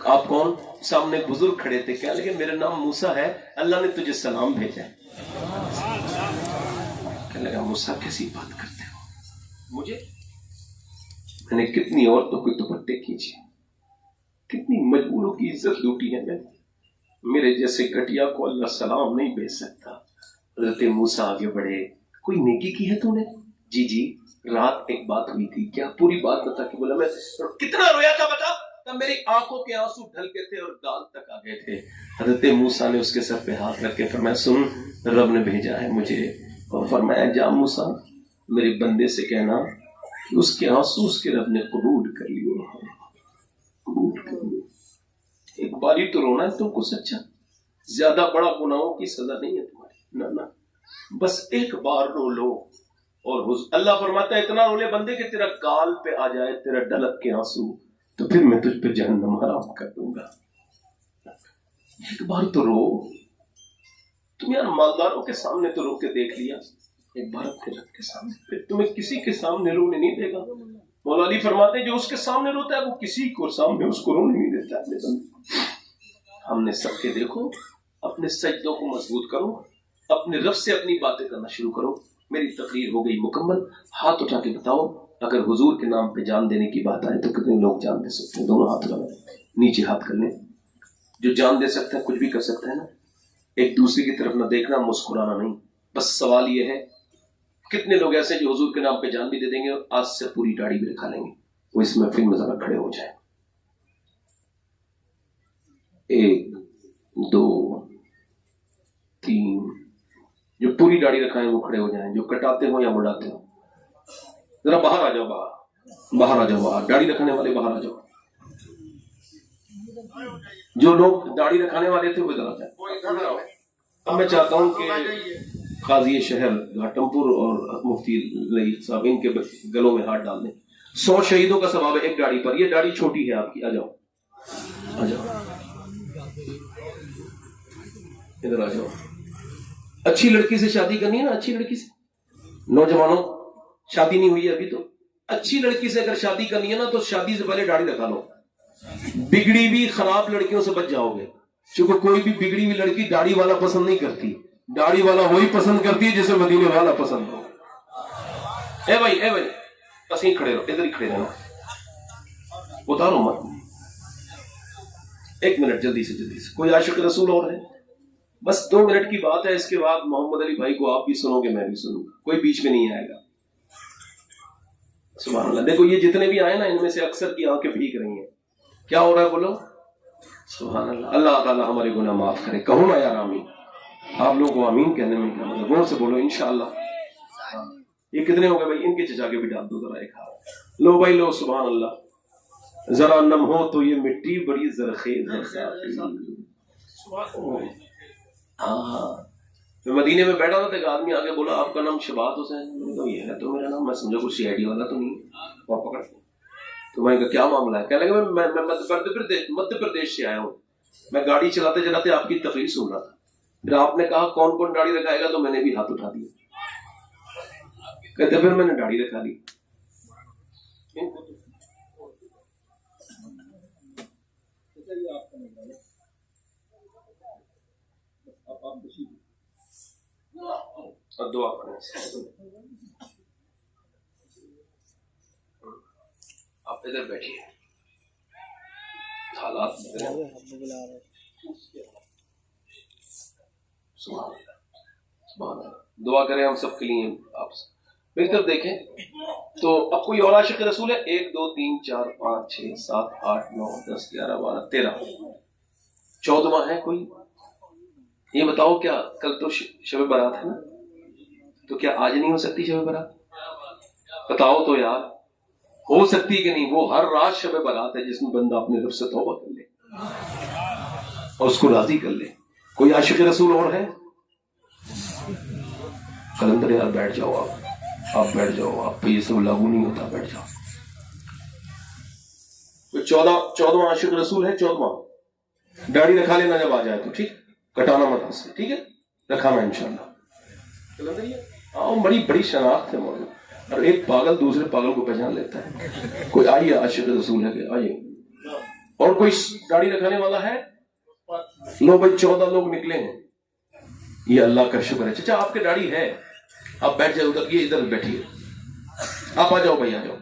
آپ کون؟ سامنے ایک بزرگ کھڑے تھے، کہنے لگے میرا نام موسیٰ ہے، اللہ نے تجھے سلام بھیجا ہے۔ کہنے لگا موسیٰ کیسی بات کرتے ہو؟ مجھے؟ میں نے کتنی عورتوں کے دوپٹے کھینچے، کتنی مجبوروں کی عزت لوٹی ہے، میرے جیسے گٹیا کو اللہ سلام نہیں بھیج سکتا۔ حضرت موسیٰ آگے بڑھے، کوئی نیکی کی ہے تو نے؟ جی رات ایک بات ہوئی تھی۔ کیا؟ پوری بات بتا کے بولا۔ میں کتنا رویا تھا بتا؟ تب میری آنکھوں کے آنسو ڈھل کے تھے اور گال تک آ گئے تھے۔ حضرت موسیٰ نے اس کے سر پہ ہاتھ رکھ کے فرمایا سن، رب نے بھیجا ہے مجھے، اور فرمایا جا موسیٰ میرے بندے سے کہنا کہ اس کے آنسو اس کے رب نے قبول کر لیے ہیں، قبول کر لیے۔ ایک باری تو رونا ہے تم کو سچا، زیادہ بڑا گناہوں کی سزا نہیں ہے تمہاری، نہ بس ایک بار رو لو۔ اور اللہ فرماتا ہے اتنا رو لے بندے کہ تیرا گال پہ آ جائے تیرا ڈلک کے آنسو، تو پھر میں تجھ پہ جہنم حرام کر دوں گا۔ ایک بار تو رو تم یار، مالداروں کے سامنے تو رو کے دیکھ لیا، ایک بار اپنے رب کے سامنے، پھر تمہیں کسی کے سامنے رونے نہیں دے گا۔ مولا علی فرماتے ہیں جو اس کے سامنے روتا ہے وہ کسی کو سامنے اس کو رونے نہیں دیتا اپنے بندے۔ ہم نے سب کے دیکھو، اپنے سجدوں کو مضبوط کرو، اپنے رب سے اپنی باتیں کرنا شروع کرو۔ میری تقریر ہو گئی مکمل، ہاتھ اٹھا کے بتاؤ اگر حضور کے نام پہ جان دینے کی بات آئے تو کتنے لوگ جان دے سکتے ہیں؟ دونوں ہاتھ لگائیں، نیچے ہاتھ کر لیں۔ جو جان دے سکتا ہے کچھ بھی کر سکتا ہے نا۔ ایک دوسرے کی طرف نہ دیکھنا، مسکرانا نہیں۔ بس سوال یہ ہے کتنے لوگ ایسے جو حضور کے نام پہ جان بھی دے دیں گے اور آج سے پوری داڑھی بھی رکھا لیں گے؟ وہ اس محفل میں ذرا کھڑے ہو جائیں۔ 1 2 3، جو پوری داڑھی رکھائیں وہ کھڑے ہو جائیں، جو کٹاتے ہو یا بڑھاتے ہو ذرا باہر آ جاؤ، باہر آ جاؤ، باہر داڑھی رکھنے والے باہر آ جاؤ۔ جو لوگ داڑھی رکھانے والے تھے وہ ادھر آ جائیں۔ اب میں چاہتا ہوں کہ قاضی شہر گھاٹم پور اور مفتی لئی صاحب ان کے گلوں میں ہاتھ ڈال دیں۔ 100 شہیدوں کا ثواب ہے ایک داڑھی پر۔ یہ داڑھی چھوٹی ہے آپ کی، آ جاؤ آ جاؤ ادھر آ جاؤ۔ اچھی لڑکی سے شادی کرنی ہے نا، اچھی لڑکی سے۔ نوجوانوں شادی نہیں ہوئی ہے ابھی تو، اچھی لڑکی سے اگر شادی کرنی ہے نا تو شادی سے پہلے داڑھی رکھا لو۔ بگڑی ہوئی خراب لڑکیوں سے بچ جاؤ گے، کیونکہ کوئی بھی بگڑی ہوئی لڑکی داڑھی والا پسند نہیں کرتی، داڑھی والا وہی پسند کرتی ہے جسے مدینے والا پسند ہو۔ اے بھائی بس یہیں کھڑے رہو، ادھر ہی کھڑے رہو، اتارو مت۔ 1 منٹ جلدی سے کوئی عاشق رسول اور ہے؟ بس 2 منٹ کی بات ہے، اس کے بعد محمد علی بھائی کو آپ بھی سنو گے، میں بھی سنوں گا، کوئی بیچ میں نہیں آئے گا۔ سبحان اللہ۔ دیکھو یہ جتنے بھی آئے نا ان میں سے اکثر کی آنکھیں بھیگ رہی ہیں۔ کیا ہو رہا ہے بولو؟ سبحان اللہ۔ اللہ تعالیٰ ہمارے گناہ معاف کرے۔ کہو نا یار آمین۔ آپ لوگوں کو آمین کہنے میں کیا مطلب؟ غور سے بولو انشاءاللہ۔ یہ کتنے ہو گئے بھائی؟ ان کے چچا کے بھی ڈال دو ذرا ایک ہاتھ۔ لو بھائی لو، سبحان اللہ۔ ذرا نم ہو تو یہ مٹی بڑی زرخیز ہے۔ ہاں مدینے میں بیٹھا تھا، ایک آدمی آگے بولا آپ کا نام شبات حسین؟ یہ ہے تو میرا نام، میں سمجھا کوئی سی آئی ڈی والا تو نہیں ہے، وہ پکڑ تو میں کہا کیا معاملہ ہے؟ کہنے لگا میں مدھیہ پردیش سے آیا ہوں، میں گاڑی چلاتے چلاتے آپ کی تقریر سن رہا تھا، پھر آپ نے کہا کون کون داڑھی رکھائے گا تو میں نے بھی ہاتھ اٹھا دیا، کہتے پھر میں نے داڑھی رکھا لی۔ دعا کریں، آپ ادھر بیٹھیے، حالات دعا کریں ہم سب کے لیے۔ آپ میری طرف دیکھیں تو اب کوئی اور عاشق رسول ہے؟ 1 2 3 4 5 6 7 8 9 10 11 12 13 14واں ہے کوئی؟ یہ بتاؤ کیا کل تو شب برات ہے نا، تو کیا آج نہیں ہو سکتی شب برات؟ بتاؤ تو یار، ہو سکتی کہ نہیں؟ وہ ہر رات شب برات ہے جس میں بندہ اپنے رب سے توبہ کر لے اور اس کو راضی کر لے۔ کوئی عاشق رسول اور ہے؟ کلندر یار بیٹھ جاؤ، آپ بیٹھ جاؤ، آپ پہ یہ سب لاگو نہیں ہوتا، بیٹھ جاؤ۔ کوئی 14واں عاشق رسول ہے؟ 14واں داڑھی رکھا لینا جب آ جائے تو، ٹھیک، کٹانا مت اس سے، ٹھیک ہے، رکھانا انشاءاللہ۔ ہاں بڑی شناخت ہے مولانا، اور ایک پاگل دوسرے پاگل کو پہچان لیتا ہے۔ کوئی آئیے عاشق رسول ہے کہ آئیے، اور کوئی داڑھی رکھنے والا ہے؟ لو بھائی 14 لوگ نکلے ہیں. یہ اللہ کا شکر ہے. چچا آپ کے داڑھی ہے، آپ بیٹھ جائے ادھر، یہ ادھر بیٹھیے. آپ آ جاؤ بھائی، آ جاؤ.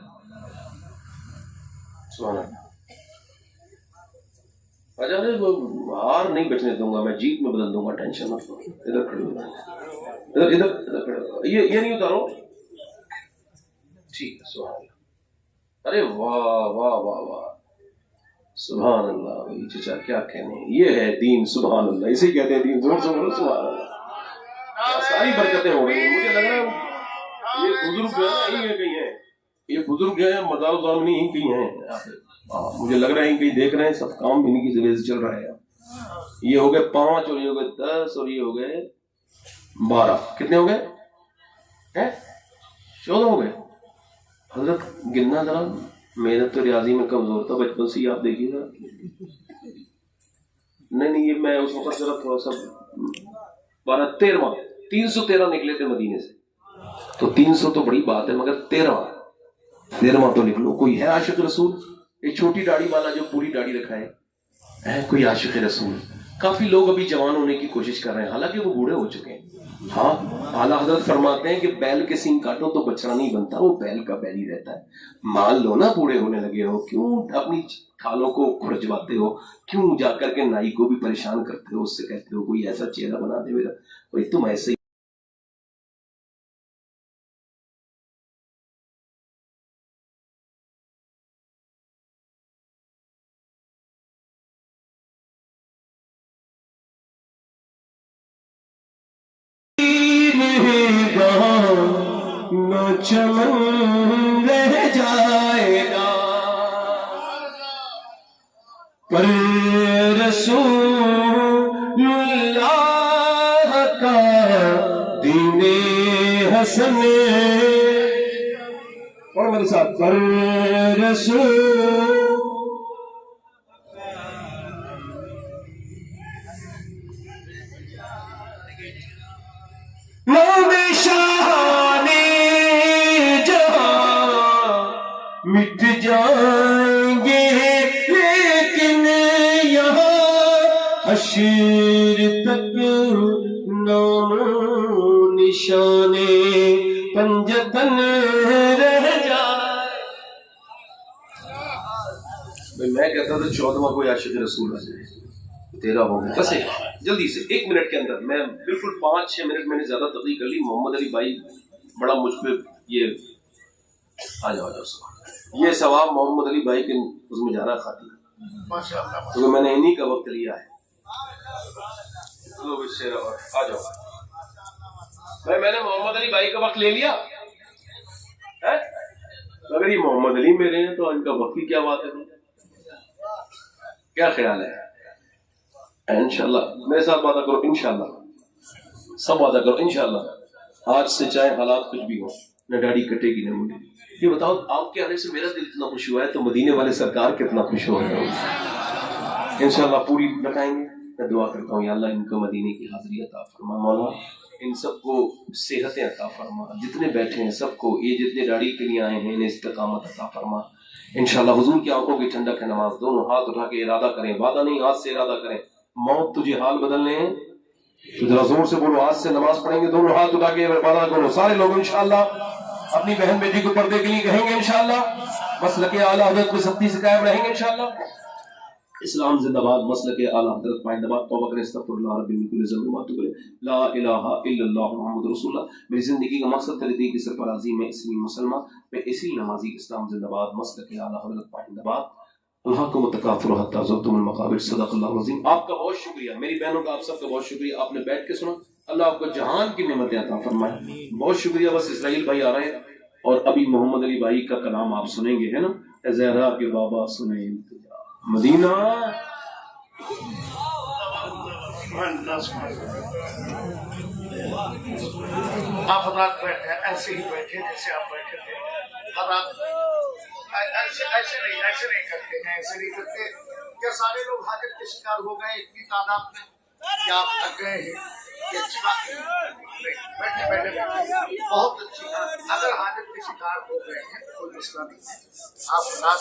سبحان اللہ. اچھا ہار نہیں بچنے دوں گا میں، جیت میں بدل دوں گا، ٹینشن مت لو. ادھر کھڑے ہو، ادھر ادھر ادھر کھڑے ہو. یہ نہیں اتارو. ٹھیک ہے. سبحان اللہ. ارے واہ واہ واہ واہ، سبحان اللہ. چچا کیا کہنے، یہ ہے دین. سبحان اللہ، اسے کہتے ہیں دین. زور سے بولو سبحان اللہ. ساری برکتیں ہو رہی ہیں. مجھے لگ رہا ہے یہ بزرگ جو ہے یہیں کہیں ہیں، یہ بزرگ جو ہے مدار الزامنی یہیں کہیں ہیں. مجھے لگ رہا ہے کہیں دیکھ رہے ہیں، سب کام انہیں کی ذریعے سے چل رہا ہے. یہ ہو گئے 5 اور یہ ہو گئے 10 اور یہ ہو گئے 12. کتنے ہو گئے؟ 14 ہو گئے. حضرت گننا ذرا، میرا تو ریاضی میں کمزور تھا بچپن سے ہی، آپ دیکھیے ذرا. نہیں یہ میں اس وقت ذرا تھوڑا سا 12 13 313 نکلے تھے مدینے سے. تو 300 تو بڑی بات ہے، مگر 13 تو نکلو. کوئی ہے عاشق رسول؟ ایک چھوٹی داڑھی والا جو پوری داڑھی رکھا ہے کوئی عاشق رسول؟ کافی لوگ ابھی جوان ہونے کی کوشش کر رہے ہیں، حالانکہ وہ بوڑھے ہو چکے ہیں. ہاں، اعلیٰ حضرت فرماتے ہیں کہ بیل کے سینگ کاٹو تو بچڑا نہیں بنتا، وہ بیل کا بیل ہی رہتا ہے. مان لو نا بوڑھے ہونے لگے ہو، کیوں اپنی کھالوں کو کھرجواتے ہو؟ کیوں جا کر کے نائی کو بھی پریشان کرتے ہو؟ اس سے کہتے ہو کوئی ایسا چہرہ بنا دے میرا. کوئی تم ایسے نہ چمن رہ جائے گا، پر رسول اللہ کا دین حسن. اور میرے ساتھ، پر رسول مٹ جائیں گے، لیکن یہاں حشر تک نام نشان پنجتن رہ جائے. میں کہتا تھا 14واں کوئی عاشق رسول آ جائے. 13 ہو گئے. بس جلدی سے 1 منٹ کے اندر، میں بالکل 5-6 منٹ میں نے زیادہ تبلیغ کر لی. محمد علی بھائی بڑا مجھ پہ یہ آ جاؤ یہ ثواب محمد علی بھائی کے اس میں جا رہا خاطر، کیونکہ میں نے انہی کا وقت لیا ہے. آ جاؤ بھائی، میں نے محمد علی بھائی کا وقت لے لیا. اگر یہ محمد علی میرے ہیں تو ان کا وقت کی کیا بات ہے؟ کیا خیال ہے؟ انشاءاللہ میرے ساتھ وعدہ کرو، انشاءاللہ سب وعدہ کرو انشاءاللہ. آج سے چاہے حالات کچھ بھی ہو، نہ داڑھی کٹے گی نہ مجھے. یہ بتاؤ آپ کے آنے سے میرا دل اتنا خوش ہوا ہے تو مدینے والے سرکار کتنا خوش ہو رہے ہیں. انشاءاللہ پوری بتائیں گے. میں دعا کرتا ہوں یا اللہ ان کو مدینے کی حاضری عطا فرما. مولا ان سب کو صحتیں عطا فرما. جتنے بیٹھے ہیں سب کو، یہ جتنے داڑھی کے لیے آئے ہیں انہیں استقامت عطا فرما. انشاءاللہ حضور کی آنکھوں کی ٹھنڈک ہے نماز. دونوں ہاتھ اٹھا کے ارادہ کریں، وعدہ نہیں، ہاتھ سے ارادہ کریں. موت تجھے حال بدلنے ہیں تو ذرا زور سے بولو، آج سے نماز پڑھیں گے. دونوں ہاتھ اٹھا کے وعدہ کرو. سارے لوگ انشاءاللہ اپنی بہن بیٹی کو پردے کے لیے کہیں گے انشاءاللہ. مسلک اعلیٰ حضرت میں سختی سے قائم رہیں گے انشاءاللہ. اسلام زندہ باد. مسلک اعلیٰ حضرت پائندہ باد. توبہ کریں، استغفر اللہ ربی من کل ذنب واتوب الیہ. لا الہ الا اللہ محمد رسول اللہ. میری زندگی کا مقصد تیرے دین کی سرفرازی میں اسلام مسلمان میں اسی نمازی. اسلام زندہ باد. مسلک اعلیٰ حضرت پائندہ باد. اللہ کو متکافر حتی زرتم المقابر. صدق اللہ العظیم. آپ کا بہت شکریہ، میری بہنوں کا آپ سب کا بہت شکریہ. آپ نے بیٹھ کے سنا. اللہ آپ کو جہان کی نعمتیں عطا فرمائے. بہت شکریہ. بس اسرائیل بھائی آ رہے ہیں اور ابھی محمد علی بھائی کا کلام آپ سنیں گے، ہے نا. زہرا کے بابا سنیں مدینہ. آپ حضرات بیٹھے ایسے ہی بیٹھے جیسے آپ بیٹھے تھے. حضرات ایسے نہیں کرتے. کیا سارے لوگ حاجت کے شکار ہو گئے اتنی تعداد میں؟ کیا آپ تھک گئے ہیں؟ یہ اچھی بات نہیں. بیٹھے بہت اچھی بات. اگر حاجت کے شکار ہو گئے ہیں تو کوئی مسئلہ نہیں ہے. آپ حضرات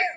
1